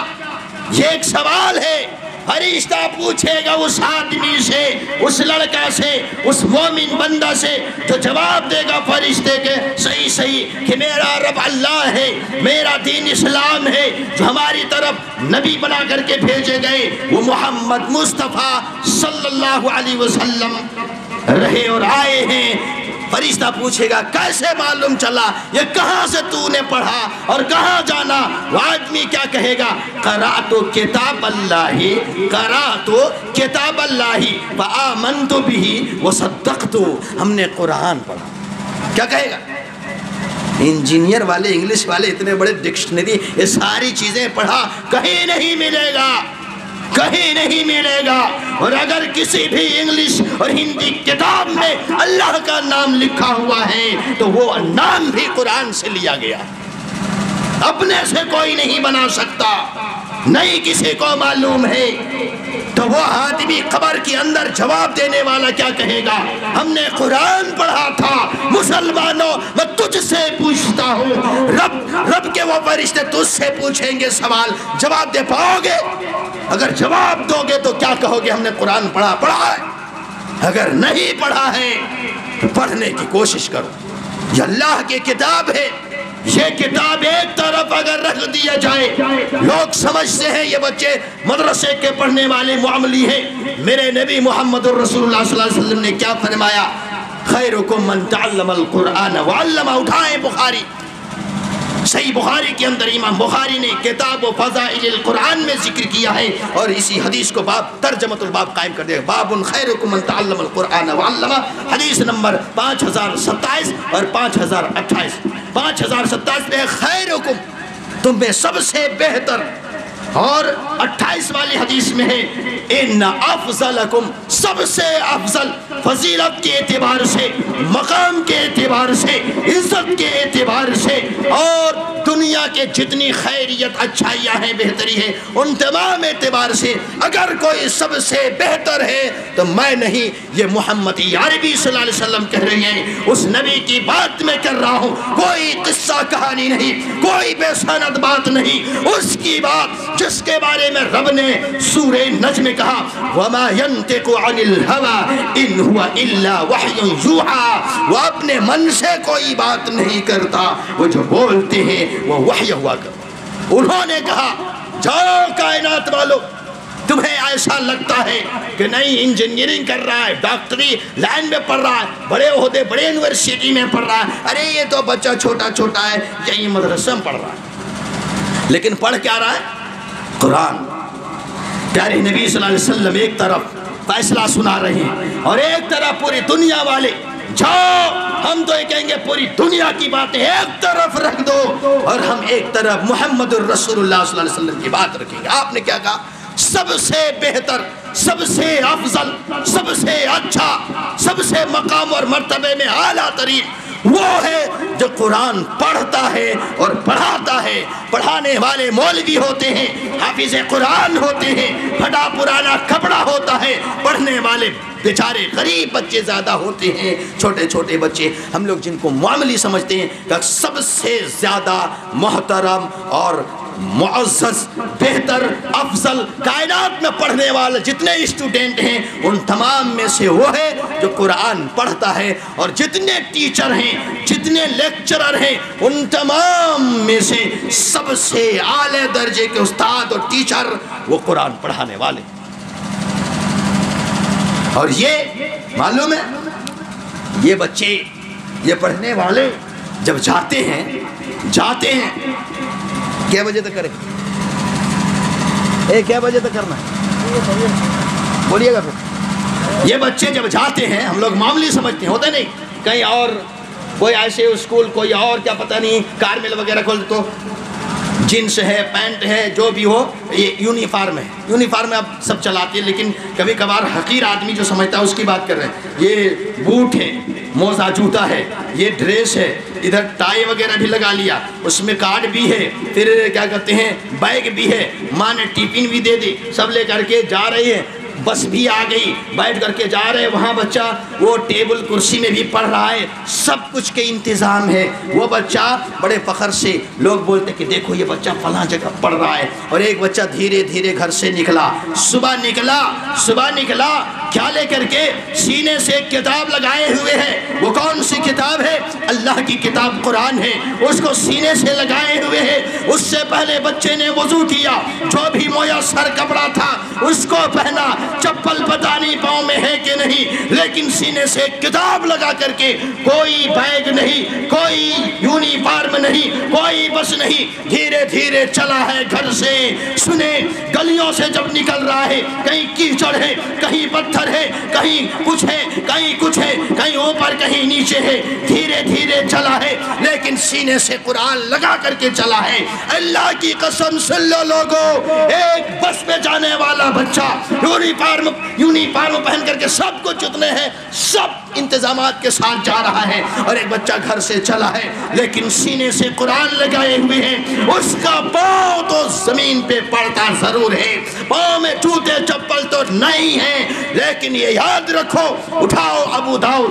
یہ ایک سوال ہے۔ فرشتہ پوچھے گا اس آدمی سے، اس لڑکا سے، اس مومن بندہ سے جو جواب دے گا فرشتے کے صحیح صحیح کہ میرا رب اللہ ہے، میرا دین اسلام ہے، جو ہماری طرف نبی بنا کر کے بھیجے گئے وہ محمد مصطفیٰ صلی اللہ علیہ وسلم رہے اور آئے ہیں۔ فرشتہ پوچھے گا کیسے معلوم چلا، یہ کہاں سے تو نے پڑھا اور کہاں جانا؟ وہ آدمی کیا کہے گا؟ قرأت کتاب اللہ، قرأت کتاب اللہ فآمنت بہ وصدقت، ہم نے قرآن پڑھا۔ کیا کہے گا؟ انجینئر والے، انگلش والے اتنے بڑے ڈکشنری، یہ ساری چیزیں پڑھا، کہیں نہیں ملے گا، کہیں نہیں ملے گا۔ اور اگر کسی بھی انگلش اور ہندی کتاب میں اللہ کا نام لکھا ہوا ہے تو وہ نام بھی قرآن سے لیا گیا، اپنے سے کوئی نہیں بنا سکتا، نہیں کسی کو معلوم ہے۔ تو وہ آدمی قبر کے اندر جواب دینے والا کیا کہے گا؟ ہم نے قرآن پڑھا تھا، مسلمانوں میں تجھ سے پوچھتا ہوں، رب کے وہ فرشتے تجھ سے پوچھیں گے سوال، جواب دے پاؤ گے؟ اگر جواب دو گے تو کیا کہو گے؟ ہم نے قرآن پڑھا ہے۔ اگر نہیں پڑھا ہے تو پڑھنے کی کوشش کرو، یہ اللہ کی کتاب ہے۔ یہ کتاب ایک طرف اگر رکھ دیا جائے، لوگ سمجھتے ہیں یہ بچے مدرسے کے پڑھنے والے معاملی ہیں۔ میرے نبی محمد الرسول اللہ صلی اللہ علیہ وسلم نے کیا فرمایا؟ خیرکم من تعلم القرآن وعلمہ۔ اٹھائیں بخاری، صحیح بخاری کے اندر امام بخاری نے کتاب و فضائل القرآن میں ذکر کیا ہے، اور اسی حدیث کو باب ترجمۃ الباب قائم کر دیا، باب خیرکم من تعلم القرآن وعلمہ، حدیث نمبر 5027 اور 5028۔ 5027 میں خیرکم، تم میں سب سے بہتر، اور 28 والی حدیث میں ہے ان افضلکم، سب سے افضل، فضیلت کے اعتبار سے، مقام کے اعتبار سے، عزت کے اعتبار سے، اور دنیا کے جتنی خیریت اچھائیاں ہیں، بہتری ہے، ان تمام اعتبار سے اگر کوئی سب سے بہتر ہے تو میں نہیں، یہ محمد عربی صلی اللہ علیہ وسلم کہہ رہے ہیں، اس نبی کی بات میں کر رہا ہوں، کوئی قصہ کہانی نہیں، کوئی بے سند بات نہیں، اس کی بات جس کے بارے میں رب نے سورہ نجم میں کہا وَمَا يَنْتِقُ عَنِ الْهَوَىٰ إِنْ هُوَ إِلَّا وَحْيٌ يُوحَىٰ، وہ اپنے من سے کوئی بات نہیں کرتا، وہ جو بولتے ہیں وہ وحی ہوا کرتا۔ انہوں نے کہا جاؤ کائنات والو، تمہیں ایسا لگتا ہے کہ نہیں انجینئرنگ کر رہا ہے، ڈاکٹری لائن میں پڑھ رہا ہے، بڑے عہدے بڑے یونیورسٹی میں پڑھ رہا ہے، ارے یہ تو بچہ چھوٹا چھوٹا ہے، یہی مدرسہ میں پڑھ رہا ہے، لیکن پڑھ کیا رہا ہے؟ قرآن۔ پیارے نبی صلی اللہ علیہ وسلم ایک طرف فیصلہ سنا رہے ہیں اور ایک طرف پوری دنیا والے، جاؤ ہم تو یہ کہیں گے پوری دنیا کی باتیں ایک طرف رکھ دو اور ہم ایک طرف محمد الرسول اللہ صلی اللہ علیہ وسلم کی بات رکھیں گے۔ آپ نے کیا کہا؟ سب سے بہتر، سب سے افضل، سب سے اچھا، سب سے مقام اور مرتبے میں اعلیٰ ترین وہ ہے جو قرآن پڑھتا ہے اور پڑھاتا ہے۔ پڑھانے والے مولوی ہوتے ہیں، حافظ قرآن ہوتے ہیں، پھٹا پرانا کپڑا ہوتا ہے، پڑھنے والے بیچارے غریب بچے زیادہ ہوتے ہیں، چھوٹے چھوٹے بچے۔ ہم لوگ جن کو معاملی سمجھتے ہیں کہ سب سے زیادہ محترم اور معزز، بہتر، افضل کائنات میں پڑھنے والے جتنے اسٹوڈنٹ ہیں ان تمام میں سے وہ ہے جو قرآن پڑھتا ہے، اور جتنے ٹیچر ہیں، جتنے لیکچرر ہیں، ان تمام میں سے سب سے اعلیٰ درجے کے استاد اور ٹیچر وہ قرآن پڑھانے والے۔ اور یہ معلوم ہے یہ بچے، یہ پڑھنے والے جب جاتے ہیں کیا بجے تک کریں؟ کیا بجے تک کرنا ہے؟ بولیے گا پھر۔ یہ بچے جب جاتے ہیں، ہم لوگ معاملی سمجھتے ہیں، ہوتے نہیں کہیں اور کوئی ایسے اسکول، کوئی اور کیا پتہ نہیں کارمل وغیرہ کھول تو جینس ہے، پینٹ ہے، جو بھی ہو، یہ یونیفارم ہے، یونیفارم اب سب چلاتے ہیں، لیکن کبھی کبھار حقیر آدمی جو سمجھتا ہے اس کی بات کر رہے ہیں۔ یہ بوٹ ہے، موزہ جوتا ہے، یہ ڈریس ہے، ادھر ٹائی وغیرہ بھی لگا لیا، اس میں کارڈ بھی ہے، پھر کیا کہتے ہیں بیگ بھی ہے، ماں نے ٹیفن بھی دے دی، سب لے کر کے جا رہی ہے، بس بھی آ گئی، بیٹھ کر کے جا رہے، وہاں بچہ وہ ٹیبل کرسی میں بھی پڑھ رہا ہے، سب کچھ کے انتظام ہے۔ وہ بچہ بڑے فخر سے لوگ بولتے کہ دیکھو یہ بچہ فلاں جگہ پڑھ رہا ہے، اور ایک بچہ دھیرے دھیرے گھر سے نکلا، صبح نکلا کیا لے کر کے؟ سینے سے ایک کتاب لگائے ہوئے ہے۔ وہ کون سی کتاب ہے؟ اللہ کی کتاب قرآن ہے، اس کو سینے سے لگائے ہوئے ہے۔ اس سے پہلے بچے نے وضو کیا، جو بھی میسر کپڑا تھا اس کو پہنا، چپل پتہ نہیں پاؤں میں ہے کہ نہیں، لیکن سینے سے کتاب لگا کر کے، کوئی بیگ نہیں، کوئی یونیفارم نہیں، کوئی بس نہیں، دھیرے دھیرے چلا ہے گھر سے۔ سنے گلیوں سے جب نکل رہا ہے، کہیں کیچڑ ہے، کہیں پتھر ہے، کہیں کچھ ہے، کہیں کچھ ہے، کہیں اوپر کہیں نیچے ہے، دھیرے دھیرے چلا ہے، لیکن سینے سے قرآن لگا کر کے چلا ہے۔ اللہ کی قسم سن لو لوگوں، ایک بس میں جانے والا بچہ یونیفارم پہن کر کے سب کچھ جتنے ہیں سب انتظامات کے ساتھ جا رہا ہے، اور ایک بچہ گھر سے چلا ہے لیکن سینے سے قرآن لگائے ہوئے ہیں، اس کا پاؤں تو زمین پہ پڑتا ضرور ہے، پاؤں میں جوتے چپل تو نہیں ہیں، لیکن یہ یاد رکھو، اٹھاؤ ابو داؤد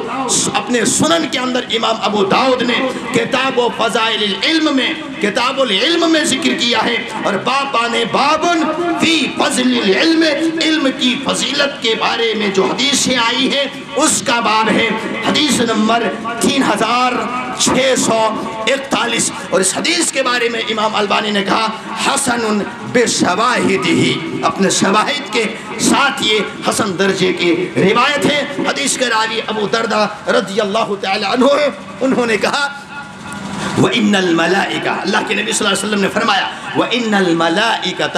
اپنے سنن کے اندر، امام ابو داؤد نے کتاب و فضائل العلم میں، کتاب العلم میں ذکر کیا ہے، اور بابا نے بابن فی فضل العلم، علم کی فضیلت کے بارے میں جو حدیثیں آئی ہیں اس کا باب ہے، حدیث نمبر 3641، اور اس حدیث کے بارے میں امام البانی نے کہا حسن بشواہدہ، اپنے شواہد کے ساتھ یہ حسن درجے کی روایت ہے۔ حدیث کے راوی ابو دردہ رضی اللہ تعالی عنہ، انہوں نے کہا وَإِنَّ الْمَلَائِكَةَ، اللہ کے نبی صلی اللہ علیہ وسلم نے فرمایا وَإِنَّ الْمَلَائِكَةَ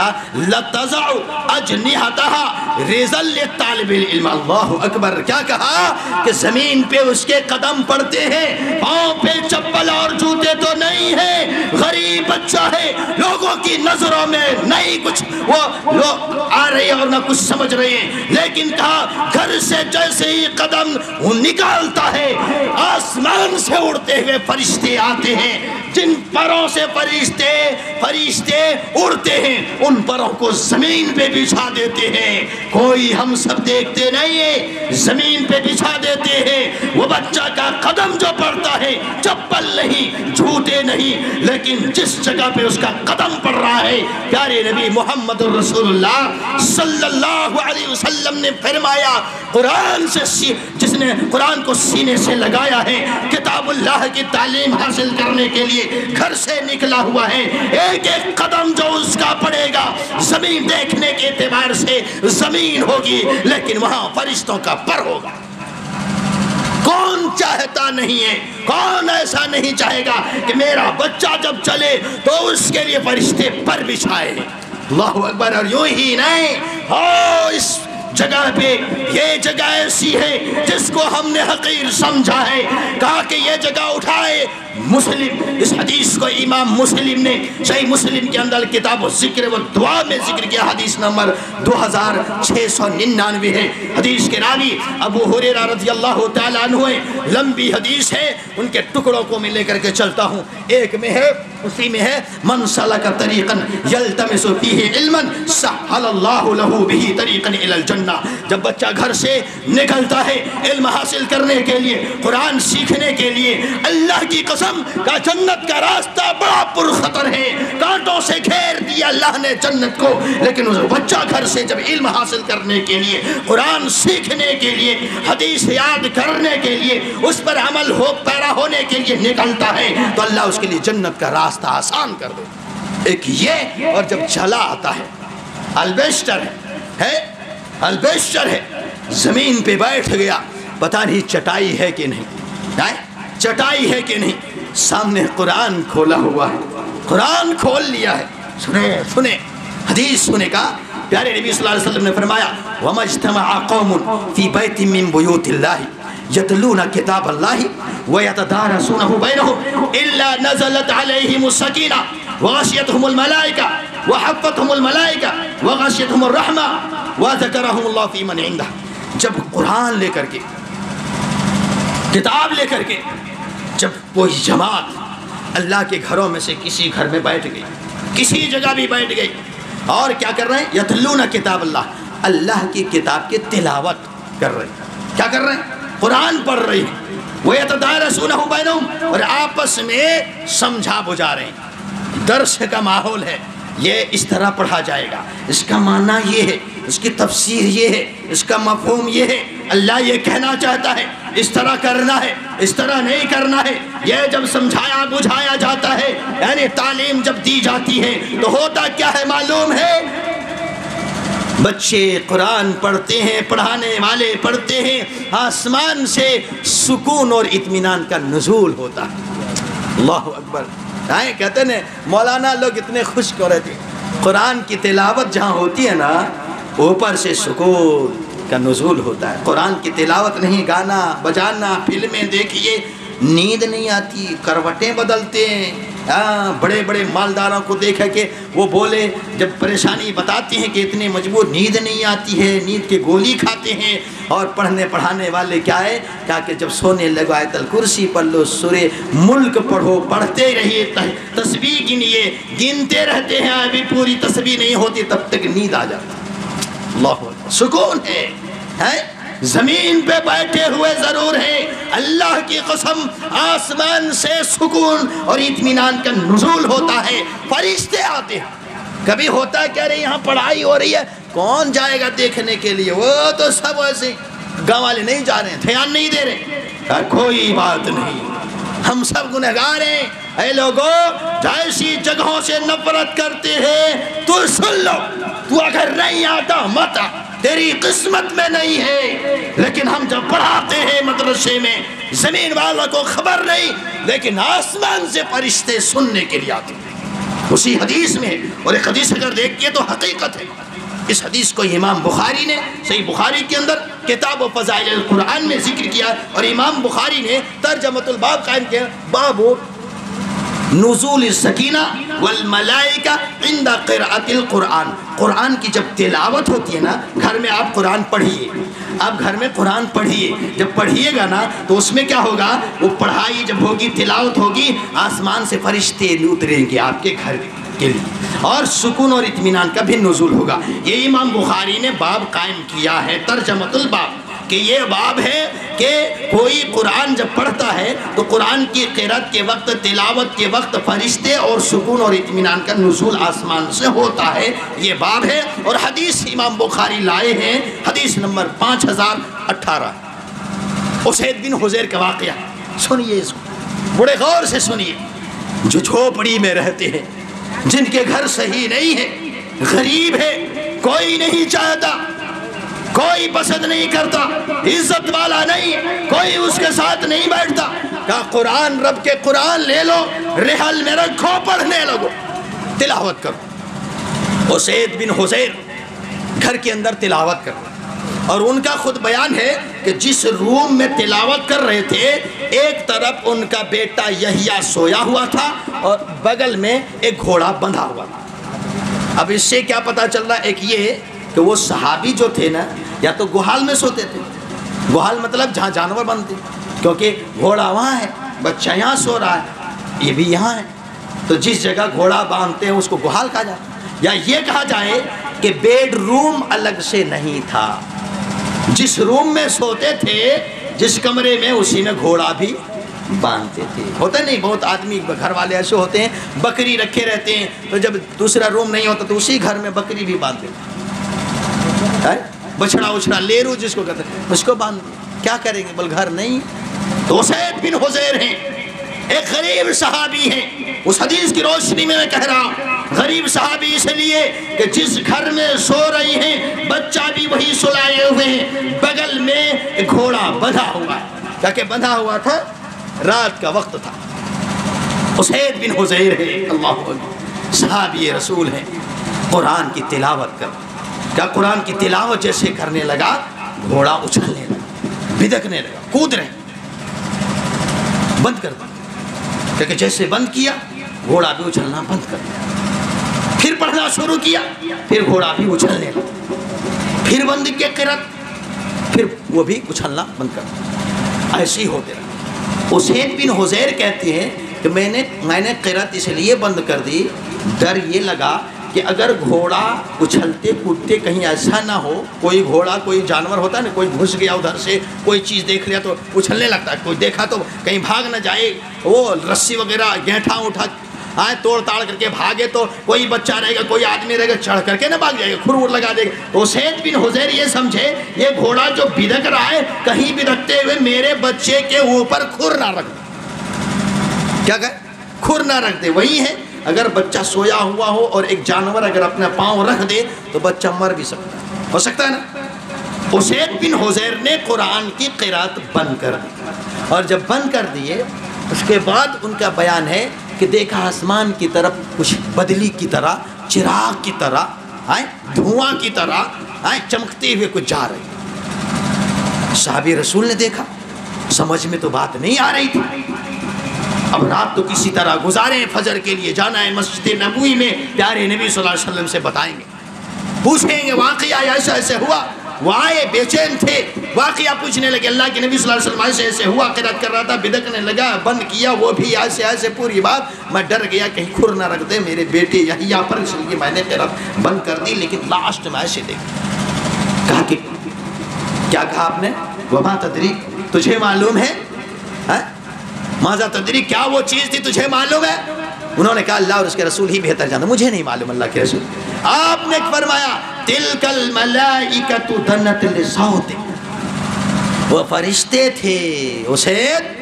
لَتَضَعُ أَجْنِحَتَهَا رِزًا لِلطَّالِبِ الْعِلْمِ۔ اللہ اکبر، کیا کہا کہ زمین پہ اس کے قدم پڑتے ہیں، پاؤں پہ چپل اور جوتے تو نہیں ہیں، غریب بچہ ہے، لوگوں کی نظروں میں نہیں کچھ، وہ لوگ آ رہے ہیں اور نہ کچھ سمجھ رہے ہیں، لیکن کہا گھر سے جیسے ہی قدم نکالتا ہے، آسمان سے اڑتے ہوئے فرشتے آتے ہیں، ہیں، جن پروں سے فرشتے اڑتے ہیں، ان پروں کو زمین پہ بچھا دیتے ہیں۔ کوئی ہم سب دیکھتے نہیں ہیں، زمین پہ بچھا دیتے ہیں۔ وہ بچہ کا قدم جو پڑتا ہے چپل نہیں، جھوٹے نہیں، لیکن جس جگہ پہ اس کا قدم پڑ رہا ہے، پیارے نبی محمد رسول اللہ صلی اللہ علیہ وسلم نے فرمایا، قرآن سے جس نے قرآن کو سینے سے لگایا ہے، کتاب اللہ کی تعلیم حاصل کرنے کے لیے گھر سے نکلا ہوا ہے، ایک ایک قدم جو اس کا پڑے گا زمین دیکھنے کے اعتبار سے زمین ہوگی، لیکن وہاں فرشتوں کا پر ہوگا۔ کون چاہتا نہیں ہے، کون ایسا نہیں چاہے گا کہ میرا بچہ جب چلے تو اس کے لیے فرشتے پر بچھائے۔ اللہ اکبر۔ اور یوں ہی نہیں، اس جگہ پہ یہ جگہ ایسی ہے جس کو ہم نے حقیر سمجھا ہے، کہا کہ یہ جگہ اٹھائے مسلم۔ اس حدیث کو امام مسلم نے صحیح مسلم کے اندر کتاب ذکر و دعا میں ذکر کیا، حدیث نمبر 2699 ہے۔ حدیث کے راوی ابو ہریرہ رضی اللہ تعالیٰ عنہ ہے، لمبی حدیث ہے، ان کے ٹکڑوں کو میں لے کر کے چلتا ہوں۔ ایک میں ہے، اسی میں ہے، من سلک طریقا یلتمس فیہ علما سہل اللہ لہ بہ طریقا الی الجنہ۔ جب بچہ گھر سے نکلتا ہے علم حاصل کرنے کے لیے، قرآن سیکھنے کے لیے، اللہ کی قسم کا جنت کا راستہ بڑا پرخطر ہے، کانٹوں سے گھیر دیا اللہ نے جنت کو، لیکن اس بچہ گھر سے جب علم حاصل کرنے کے لیے، قرآن سیکھنے کے لیے، حدیث یاد کرنے کے لیے، اس پر عمل پیرا ہونے کے لیے نکلتا ہے تو اللہ اس کے لیے جنت کا راستہ آسان کر دے۔ ایک یہ، اور جب چلا آتا ہے، البیسٹر ہے، زمین پہ بیٹھ گیا، پتہ نہیں چٹائی ہے کہ نہیں، چٹائی ہے کہ نہیں، سامنے قرآن کھولا ہوا ہے، قرآن کھول لیا ہے، سنے حدیث سنے کا پیارے نبی صلی اللہ علیہ وسلم نے فرمایا، وَمَا اجْتَمَعَ قَوْمٌ فِي بَيْتٍ مِّن بُيُوتِ اللَّهِ يَتْلُونَ كِتَابَ اللَّهِ وَيَتَدَارَسُونَهُ بَيْنَهُمْ إِلَّا نَزَلَتْ عَلَيْهِمُ السَّكِينَةُ وَغَشِيَتْهُمُ الْمَلَائِكَةُ وَحَفَّتْهُمُ الْمَلَائِكَةُ وَغَشِيَتْهُمُ الرَّحْمَةُ وَذَكَرَهُمُ اللَّهُ فِي مَنْ عِندَهُ۔ جب قرآن لے کر کے، کتاب لے کر کے، جب کوئی جماعت اللہ کے گھروں میں سے کسی گھر میں بیٹھ گئی، کسی جگہ بھی بیٹھ گئی، اور کیا کر رہے ہیں؟ یتلون کتاب اللہ کی کتاب کی تلاوت کر رہے ہیں۔ کیا کر رہے ہیں؟ قرآن پڑھ رہے ہیں۔ وَيَتَدَارَسُونَهُ بَيْنَهُمْ، اور آپس میں سمجھا بجھا رہے ہیں۔ درس کا ماحول ہے، یہ اس طرح پڑھا جائے گا، اس کا معنی یہ ہے، اس کی تفسیر یہ ہے، اس کا مفہوم یہ ہے، اللہ یہ کہنا چاہتا ہے، اس طرح کرنا ہے، اس طرح نہیں کرنا ہے۔ یہ جب سمجھایا بجھایا جاتا ہے، یعنی تعلیم جب دی جاتی ہے تو ہوتا کیا ہے معلوم ہے؟ بچے قرآن پڑھتے ہیں، پڑھانے والے پڑھتے ہیں، آسمان سے سکون اور اطمینان کا نزول ہوتا ہے۔ اللہ اکبر۔ کہتے ہیں مولانا لوگ اتنے خوش ہو رہے تھے، قرآن کی تلاوت جہاں ہوتی ہے نا، اوپر سے سکون کا نزول ہوتا ہے۔ قرآن کی تلاوت نہیں، گانا بجانا، فلمیں دیکھیے، نیند نہیں آتی، کروٹیں بدلتے ہیں۔ بڑے بڑے مالداروں کو دیکھا کہ وہ بولے، جب پریشانی بتاتے ہیں کہ اتنے مجبور، نیند نہیں آتی ہے، نیند کی گولی کھاتے ہیں۔ اور پڑھانے والے کیا ہے، کہا کہ جب سونے لگو آیت الکرسی پڑھ لو، سورہ ملک پڑھو، پڑھتے رہیے، تسبیح گنیے، گنتے رہتے ہیں، ابھی پوری تسبیح نہیں ہوتی تب تک نیند آ جاتا۔ اللہ سکون ہے۔ زمین پہ بیٹھے ہوئے ضرور ہیں، اللہ کی قسم آسمان سے سکون اور اطمینان کا نزول ہوتا ہے، فرشتے آتے ہیں۔ کبھی ہوتا ہے کہہ رہے یہاں پڑھائی ہو رہی ہے، کون جائے گا دیکھنے کے لیے؟ وہ تو سب ایسے گاؤں والے نہیں جا رہے ہیں، دھیان نہیں دے رہے۔ کوئی بات نہیں، ہم سب گنہگار ہیں۔ اے لوگوں، جیسی جگہوں سے نفرت کرتے ہیں تو سن لو، تو اگر نہیں آتا مت آ، تیری قسمت میں نہیں ہے۔ لیکن ہم جب پڑھاتے ہیں مدرسے میں، زمین والوں کو خبر نہیں، لیکن آسمان سے فرشتے سننے کے لیے آتے ہیں۔ اسی حدیث میں، اور ایک حدیث اگر دیکھیے تو حقیقت ہے، اس حدیث کو امام بخاری نے صحیح بخاری کے اندر کتاب و فضائل القرآن میں ذکر کیا، اور امام بخاری نے ترجمۃ الباب قائم کیا، باب نزول السکینہ والملائکہ عند قراءۃ القرآن۔ قرآن کی جب تلاوت ہوتی ہے نا، گھر میں آپ قرآن پڑھیے، آپ گھر میں قرآن پڑھیے، جب پڑھیے گا نا تو اس میں کیا ہوگا، وہ پڑھائی جب ہوگی، تلاوت ہوگی، آسمان سے فرشتے اتریں گے آپ کے گھر کے لیے، اور سکون اور اطمینان کا بھی نزول ہوگا۔ یہ امام بخاری نے باب قائم کیا ہے، ترجمۃ الباب، کہ یہ باب ہے کہ کوئی قرآن جب پڑھتا ہے تو قرآن کی قرأت کے وقت، تلاوت کے وقت فرشتے اور سکون اور اطمینان کا نزول آسمان سے ہوتا ہے، یہ باب ہے۔ اور حدیث امام بخاری لائے ہیں، حدیث نمبر 5018، اسید بن حضیر کا واقعہ سنیے، اس کو بڑے غور سے سنیے۔ جو جھوپڑی میں رہتے ہیں، جن کے گھر صحیح نہیں ہے، غریب ہے، کوئی نہیں چاہتا، کوئی پسند نہیں کرتا، عزت والا نہیں، کوئی اس کے ساتھ نہیں بیٹھتا، کہا قرآن، رب کے قرآن لے لو، رحل میں رکھو، پڑھنے لگو، تلاوت کرو۔ اسید بن حضیر گھر کے اندر تلاوت کرو، اور ان کا خود بیان ہے کہ جس روم میں تلاوت کر رہے تھے، ایک طرف ان کا بیٹا یحییٰ سویا ہوا تھا اور بغل میں ایک گھوڑا بندھا ہوا تھا۔ اب اس سے کیا پتا چل رہا ہے؟ ایک یہ کہ وہ صحابی جو تھے نا، یا تو گوہال میں سوتے تھے، گوہال مطلب جہاں جانور بنتے، کیونکہ گھوڑا وہاں ہے، بچہ یہاں سو رہا ہے، یہ بھی یہاں ہے، تو جس جگہ گھوڑا باندھتے ہیں اس کو گوہال کہا جاتا ہے۔ یا یہ کہا جائے کہ بیڈ روم الگ سے نہیں تھا، جس روم میں سوتے تھے، جس کمرے میں، اسی میں گھوڑا بھی باندھتے تھے۔ ہوتا نہیں، بہت آدمی گھر والے ایسے ہوتے ہیں، بکری رکھے رہتے ہیں، تو جب دوسرا روم نہیں ہوتا تو اسی گھر میں بکری بھی باندھ دیتے، بچڑا اچھڑا لیرو جس کو کہتے ہیں، اس کو باندھ دیا، کیا کریں گے، بل گھر نہیں۔ تو اسید بن حضیر ہیں، ایک غریب صحابی ہیں، اس حدیث کی روشنی میں کہہ رہا ہوں، غریب صحابی اس لیے کہ جس گھر میں سو رہی ہیں، بچہ بھی وہی سلائے ہوئے ہیں، بغل میں ایک گھوڑا بندھا ہوا ہے، تاکہ بندھا ہوا تھا، رات کا وقت تھا۔ اسید بن حضیر ہے، اللہ اکبر، صحابی رسول ہیں، قرآن کی تلاوت کر، کیا قرآن کی تلاوت جیسے کرنے لگا، گھوڑا اچھلنے لگا، بھدکنے لگا، کود رہے، بند کر دیا، کیونکہ جیسے بند کیا گھوڑا بھی اچھلنا بند کر دیا، پھر پڑھنا شروع کیا، پھر گھوڑا بھی اچھلنے لگا، پھر بند کے قرأت، پھر وہ بھی اچھلنا بند کر دیا، ایسے ہی ہوتے رہا۔ اسید بن حضیر کہتے ہیں کہ میں نے قرأت اس لیے بند کر دی، ڈر یہ لگا کہ اگر گھوڑا اچھلتے کودتے کہیں ایسا نہ ہو، کوئی گھوڑا، کوئی جانور ہوتا ہے نا، کوئی گھس گیا ادھر سے، کوئی چیز دیکھ لیا تو اچھلنے لگتا ہے، کوئی دیکھا تو کہیں بھاگ نہ جائے، وہ رسی وغیرہ گینٹھا اٹھا آئے توڑ تاڑ کر کے بھاگے تو کوئی بچہ رہے گا، کوئی آدمی رہے گا، چڑھ کر کے نہ بھاگ جائے گا، کھر لگا دے گا۔ تو اسید بن حضیر یہ سمجھے یہ گھوڑا جو بھدک رہا ہے، کہیں بھدکتے ہوئے میرے بچے کے اوپر کھر نہ رکھ دے، کیا کہے، کھر نہ رکھ دے، وہی ہے، اگر بچہ سویا ہوا ہو اور ایک جانور اگر اپنا پاؤں رکھ دے تو بچہ مر بھی سکتا ہے، ہو سکتا ہے نا۔ اسید بن حضیر نے قرآن کی قرأت بند کر دی، اور جب بند کر دیے اس کے بعد ان کا بیان ہے کہ دیکھا آسمان کی طرف کچھ بدلی کی طرح، چراغ کی طرح، دھواں کی طرح چمکتے ہوئے کچھ جا رہے۔ صحابی رسول نے دیکھا، سمجھ میں تو بات نہیں آ رہی تھی، اب رات تو کسی طرح گزاریں، فجر کے لیے جانا ہے مسجد نبوی میں، پیارے نبی صلی اللہ علیہ وسلم سے بتائیں گے، پوچھیں گے واقعہ ایسا ایسے ہوا۔ وہ آئے، بے-چین تھے، واقعہ پوچھنے لگے، اللہ کے نبی صلی اللہ علیہ وسلم ایسے ایسے ہوا، قرأت کر رہا تھا، بدکنے لگا، بند کیا، وہ بھی ایسے ایسے، پوری بات، میں ڈر گیا کہیں کھر نہ رکھ دے میرے بیٹے یحییٰ پر، اس لیے میں نے قرأت بند کر دی، لیکن لاسٹ میں ایسے دیکھا، کہا کہ کیا کہا آپ نے، وما تدری، تجھے معلوم ہے، ماذا تدری، کیا وہ چیز تھی تجھے معلوم ہے؟ انہوں نے کہا اللہ اور اس کے رسول ہی بہتر جانتا، مجھے نہیں معلوم اللہ کے رسول۔ آپ نے فرمایا تلک الملائکۃ دنت لصوت، وہ فرشتے تھے، اسید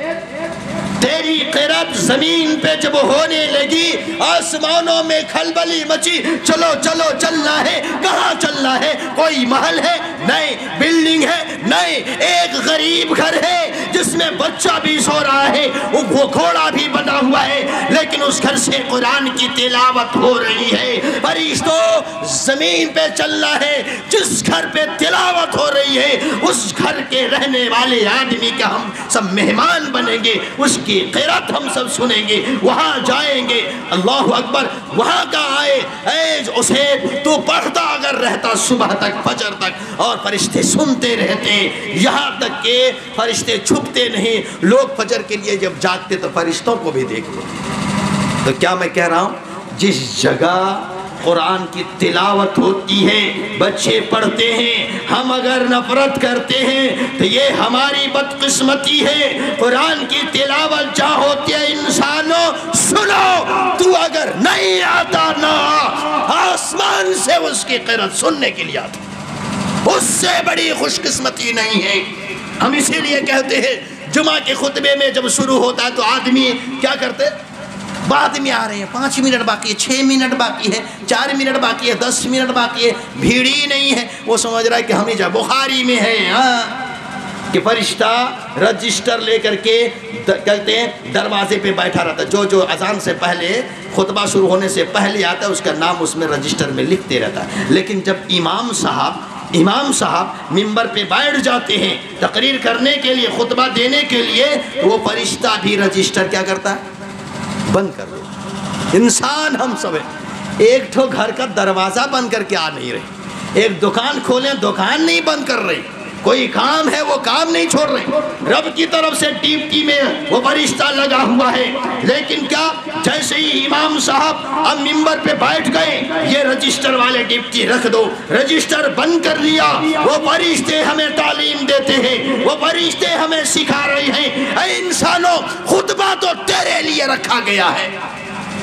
تیری قرأت زمین پہ جب ہونے لگی، آسمانوں میں کھلبلی مچی، چلو چلو چلنا ہے، کہاں چلنا ہے، کوئی محل ہے نہیں، بلڈنگ ہے نہیں، ایک غریب گھر ہے جس میں بچہ بھی سو رہا ہے، وہ گھوڑا بھی بنا ہوا ہے، لیکن اس گھر سے قرآن کی تلاوت ہو رہی ہے۔ فرشتوں، زمین پہ چلنا ہے، جس گھر گھر پہ تلاوت ہو رہی ہے، اس گھر کے رہنے والے آدمی کا ہم سب مہمان بنیں گے، اس کی قرات ہم سب سنیں گے، وہاں جائیں گے، اللہ اکبر، وہاں کا آئے، اے اسید تو پڑھتا اگر رہتا صبح تک فجر تک، اور فرشتے سنتے رہتے، یہاں تک کہ فرشتے چھپتے نہیں، لوگ فجر کے لیے جب جاگتے تو فرشتوں کو بھی دیکھتے۔ تو کیا میں کہہ رہا ہوں، جس جگہ قرآن کی تلاوت ہوتی ہے، بچے پڑھتے ہیں، ہم اگر نفرت کرتے ہیں تو یہ ہماری بدقسمتی ہے۔ قرآن کی تلاوت جہاں ہوتی ہے، انسانوں سنو، تو اگر نہیں آتا نہ آسمان سے اس کی قرات سننے کے لیے آتا، اس سے بڑی خوش قسمتی نہیں ہے۔ ہم اسی لیے کہتے ہیں جمعہ کے خطبے میں جب شروع ہوتا ہے تو آدمی کیا کرتے، بعد میں آ رہے ہیں، 5 منٹ باقی ہے، 6 منٹ باقی ہے، 4 منٹ باقی ہے، 10 منٹ باقی ہے، بھیڑ ہی نہیں ہے، وہ سمجھ رہا ہے کہ ہم ہی جا بخاری میں ہے، کہ فرشتہ رجسٹر لے کر کے کہتے ہیں دروازے پہ بیٹھا رہتا ہے، جو اذان سے پہلے خطبہ شروع ہونے سے پہلے آتا ہے اس کا نام اس میں رجسٹر میں لکھتے رہتا ہے۔ لیکن جب امام صاحب ممبر پہ بیٹھ جاتے ہیں تقریر کرنے کے لیے، خطبہ دینے کے لیے، تو وہ فرشتہ بھی رجسٹر کیا کرتا ہے، بند کر دو۔ انسان ہم سب ایک ٹھو گھر کا دروازہ بند کر کے آ نہیں رہے، ایک دکان کھولیں دکان نہیں بند کر رہے، کوئی کام ہے وہ کام نہیں چھوڑ رہے، رب کی طرف سے ڈیوٹی میں وہ فرشتہ لگا ہوا ہے۔ لیکن کیا، جیسے ہی امام صاحب اب ممبر پہ بیٹھ گئے، یہ رجسٹر والے ڈیوٹی رکھ دو، رجسٹر بند کر لیا، وہ فرشتے ہمیں تعلیم دیتے ہیں، وہ فرشتے ہمیں سکھا رہے ہیں، اے انسانوں خطبہ تو تیرے لیے رکھا گیا ہے،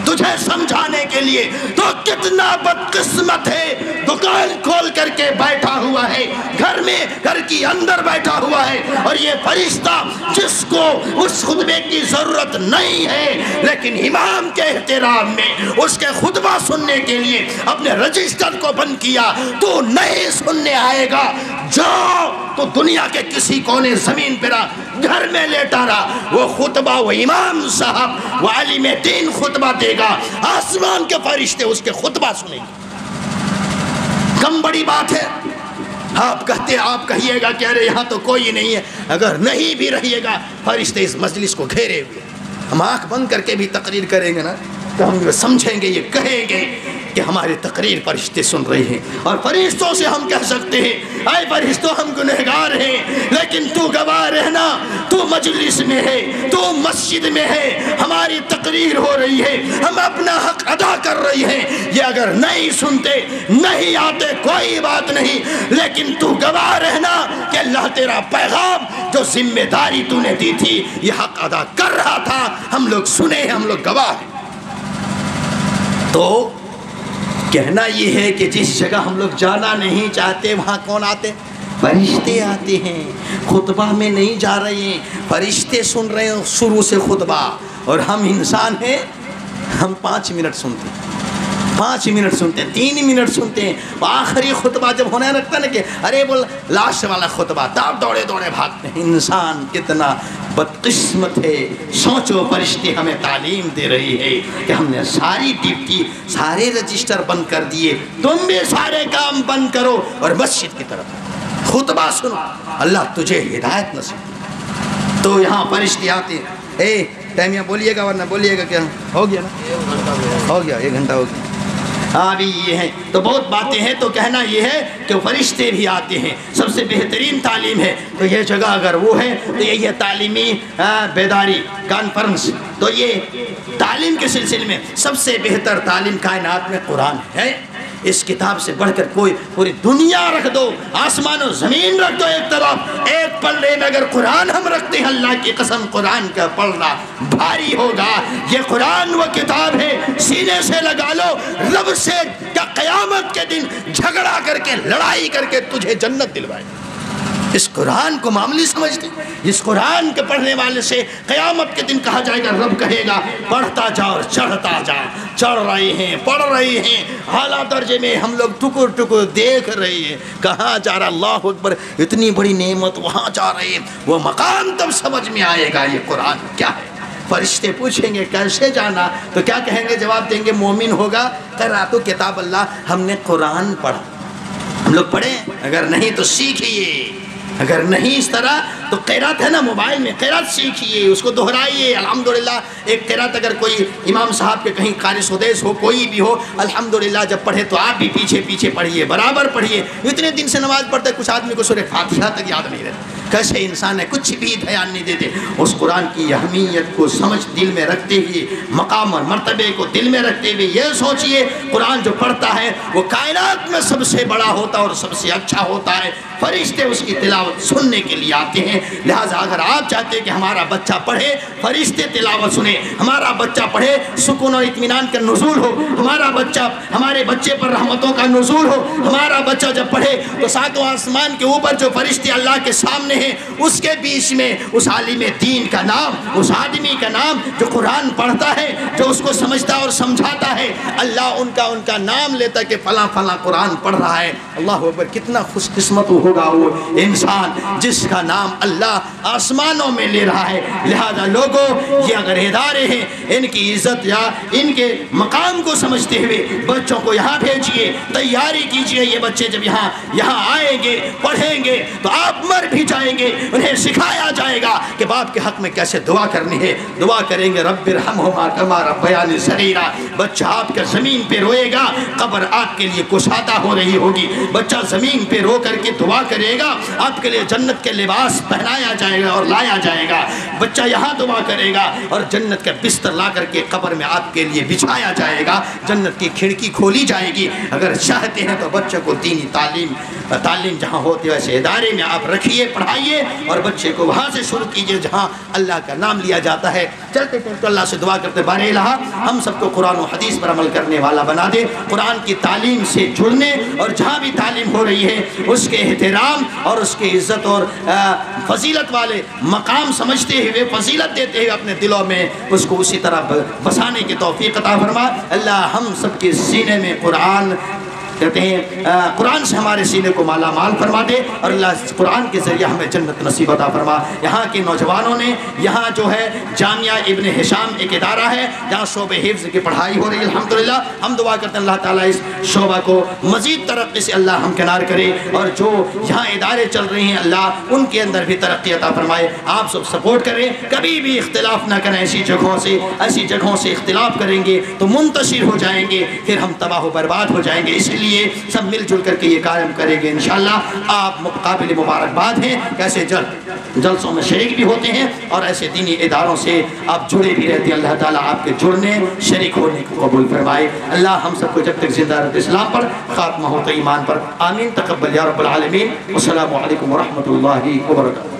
تجھے سمجھانے کے لیے، تو کتنا بدقسمت ہے، دکان کھول کر کے بیٹھا ہوا ہے، گھر کی اندر بیٹھا ہوا ہے، اور یہ فرشتہ جس کو اس خطبے کی ضرورت نہیں ہے لیکن امام کے احترام میں اس کے خطبہ سننے کے لیے اپنے رجسٹر کو بند کیا، تو نہیں سننے آئے گا، جاؤ تو دنیا کے کسی کونے زمین پہ رہا، گھر میں لیٹا رہا، وہ خطبہ، وہ امام صاحب، وہ عالم دین خطبہ دے گا، آسمان کے فرشتے اس کے خطبہ سنیں گے۔ کم بڑی بات ہے؟ آپ کہیے گا کہ ارے یہاں تو کوئی نہیں ہے، اگر نہیں بھی رہیے گا، فرشتے اس مجلس کو گھیرے ہوئے، ہم آنکھ بند کر کے بھی تقریر کریں گے نا تو ہم سمجھیں گے، یہ کہیں گے کہ ہماری تقریر فرشتے سن رہے ہیں، اور فرشتوں سے ہم کہہ سکتے ہیں، اے فرشتوں ہم گنہگار ہیں، لیکن تو گواہ رہنا، تو مجلس میں ہے، تو مسجد میں ہے، ہماری تقریر ہو رہی ہے، ہم اپنا حق ادا کر رہی ہیں، یہ اگر نہیں سنتے، نہیں آتے، کوئی بات نہیں، لیکن تو گواہ رہنا کہ اللہ تیرا پیغام جو ذمہ داری تو نے دی تھی یہ حق ادا کر رہا تھا، ہم لوگ سنے ہیں، ہم لوگ گواہ ہیں۔ تو کہنا یہ ہے کہ جس جگہ ہم لوگ جانا نہیں چاہتے وہاں کون آتے؟ فرشتے آتے ہیں۔ خطبہ میں نہیں جا رہے ہیں، فرشتے سن رہے ہیں شروع سے خطبہ، اور ہم انسان ہیں، ہم 5 منٹ سنتے ہیں، 5 منٹ سنتے ہیں، 3 منٹ سنتے ہیں، آخری خطبہ جب ہونے لگتا ہے نا کہ ارے بول لاسٹ والا خطبہ، تب دوڑے بھاگتے ہیں۔ انسان کتنا بدقسمت ہے، سوچو فرشتے ہمیں تعلیم دے رہی ہے کہ ہم نے ساری ڈیوٹی، سارے رجسٹر بند کر دیے، تم بھی سارے کام بند کرو اور مسجد کی طرف خطبہ سنو، اللہ تجھے ہدایت نصیب۔ تو یہاں فرشتے آتے ہیں، اے ٹائم یہاں بولیے گا ورنہ بولیے گا، کیا ہو گیا نا، ہو گیا 1 گھنٹہ ہو گیا، ہاں بھی یہ ہیں، تو بہت باتیں ہیں، تو کہنا یہ ہے کہ فرشتے بھی آتے ہیں، سب سے بہترین تعلیم ہے، تو یہ جگہ اگر وہ ہے تو یہ تعلیمی بیداری کانفرنس، تو یہ تعلیم کے سلسلے میں سب سے بہتر تعلیم کائنات میں قرآن ہے۔ اس کتاب سے بڑھ کر کوئی، پوری دنیا رکھ دو، آسمان و زمین رکھ دو ایک طرف، ایک پلڑے میں اگر قرآن ہم رکھتے ہیں، اللہ کی قسم قرآن کا پڑھنا بھاری ہوگا۔ یہ قرآن وہ کتاب ہے، سینے سے لگا لو، رب سے کیا قیامت کے دن جھگڑا کر کے، لڑائی کر کے تجھے جنت دلوائے۔ اس قرآن کو معمولی سمجھتے، اس قرآن کے پڑھنے والے سے قیامت کے دن کہا جائے گا، رب کہے گا پڑھتا جا اور چڑھتا جا، چڑھ رہے ہیں، پڑھ رہے ہیں، اعلیٰ درجے میں ہم لوگ ٹکر ٹکر دیکھ رہے ہیں، کہاں جا رہا، اللہ اکبر، اتنی بڑی نعمت، وہاں جا رہے ہیں، وہ مقام تب سمجھ میں آئے گا یہ قرآن کیا ہے۔ فرشتے پوچھیں گے کیسے جانا، تو کیا کہیں گے، جواب دیں گے مومن ہوگا، قرأت کتاب اللہ، ہم نے قرآن پڑھا، ہم لوگ پڑھیں، اگر نہیں تو سیکھیے، اگر نہیں اس طرح تو قرات ہے نا موبائل میں، قرات سیکھیے، اس کو دہرائیے۔ الحمدللہ ایک قرات اگر کوئی امام صاحب کے کہیں قاری سدیس ہو، کوئی بھی ہو، الحمدللہ جب پڑھے تو آپ بھی پیچھے پیچھے پڑھیے، برابر پڑھیے۔ اتنے دن سے نماز پڑھتے کچھ آدمی کو سورہ فاتحہ تک یاد نہیں رہتا، کیسے انسان ہے، کچھ بھی دھیان نہیں دیتے۔ اس قرآن کی اہمیت کو سمجھ دل میں رکھتے ہوئے، مقام اور مرتبے کو دل میں رکھتے ہوئے یہ سوچئے قرآن جو پڑھتا ہے وہ کائنات میں سب سے بڑا ہوتا ہے اور سب سے اچھا ہوتا ہے۔ فرشتے اس کی تلاوت سننے کے لیے آتے ہیں، لہٰذا اگر آپ چاہتے ہیں کہ ہمارا بچہ پڑھے، فرشتے تلاوت سنے، ہمارا بچہ پڑھے، سکون اور اطمینان کا نزول ہو، ہمارے بچے پر رحمتوں کا نزول ہو، ہمارا بچہ جب پڑھے تو ساتوں آسمان کے اوپر جو فرشتے اللہ کے سامنے ہیں اس کے بیچ میں اس عالم دین کا نام، اس آدمی کا نام جو قرآن پڑھتا ہے، جو اس کو سمجھتا اور سمجھاتا ہے، اللہ ان کا نام لیتا کہ فلاں فلاں قرآن پڑھ رہا ہے۔ اللہ اکبر، کتنا خوش قسمت ہوگا وہ انسان جس کا نام اللہ آسمانوں میں لے رہا ہے۔ لہذا لوگوں، یہ اگر ادارے ہیں، ان کی عزت یا ان کے مقام کو سمجھتے ہوئے بچوں کو یہاں بھیجیے، تیاری کیجیے۔ یہ بچے جب یہاں آئیں گے، پڑھیں گے تو آپ مر بھی جائیں گے، انہیں سکھایا جائے گا کہ باپ کے حق میں کیسے دعا کرنی ہے۔ دعا کریں گے رب ارحمہما کما ربیانی صغیرا۔ بچہ آپ کا زمین پہ روئے گا، قبر آپ کے لیے کشادہ ہو رہی ہوگی۔ بچہ زمین پہ رو کر کے دعا کرے گا، آپ کے لیے جنت کے لباس پہنایا جائے گا اور لایا جائے گا۔ بچہ یہاں دعا کرے گا اور جنت کا بستر لا کر کے قبر میں آپ کے لیے بچھایا جائے گا، جنت کی کھڑکی کھولی جائے گی۔ اگر چاہتے ہیں تو بچوں کو دینی تعلیم جہاں ہوتی ہے ویسے ادارے میں آپ رکھیے، پڑھائیے اور بچے کو وہاں سے شروع کیجئے جہاں اللہ کا نام لیا جاتا ہے۔ چلتے چلتے اللہ سے دعا کرتے بارے الہ ہم سب کو قرآن و حدیث پر عمل کرنے والا بنا دے، قرآن کی تعلیم سے جڑنے اور جہاں بھی تعلیم ہو رہی ہے اس کے احترام اور اس کے عزت اور فضیلت والے مقام سمجھتے ہوئے، فضیلت دیتے ہوئے اپنے دلوں میں اس کو اسی طرح بسانے کی توفیق عطا فرما۔ اللہ ہم سب کے سینے میں قرآن کہتے ہیں قرآن سے ہمارے سینے کو مالا مال فرما دے اور اللہ قرآن کے ذریعہ ہمیں جنت نصیب عطا فرما۔ یہاں کے نوجوانوں نے، یہاں جو ہے جامعہ ابن ہشام ایک ادارہ ہے جہاں شعبہ حفظ کی پڑھائی ہو رہی ہے، الحمدللہ ہم دعا کرتے ہیں اللہ تعالیٰ اس شعبہ کو مزید ترقی سے اللہ ہمکنار کرے اور جو یہاں ادارے چل رہے ہیں اللہ ان کے اندر بھی ترقی عطا فرمائے۔ آپ سب سپورٹ کریں، کبھی بھی اختلاف نہ کریں، ایسی جگہوں سے اختلاف کریں گے تو منتشر ہو جائیں گے، پھر ہم تباہ و برباد ہو جائیں گے۔ اس لیے سب مل جل کر کے یہ قائم کریں گے انشاءاللہ۔ آپ قابل مبارکباد ہیں، کیسے جلسوں میں شریک بھی ہوتے ہیں اور ایسے دینی اداروں سے آپ جڑے بھی رہتے ہیں۔ اللہ تعالیٰ آپ کے جڑنے، شریک ہونے کو قبول فرمائے۔ اللہ ہم سب کو جب تک زندہ رہتے اسلام پر، خاتمہ ہوتا ایمان پر، آمین تقبل یا رب العالمین۔ والسلام علیکم ورحمۃ اللہ وبرکاتہ۔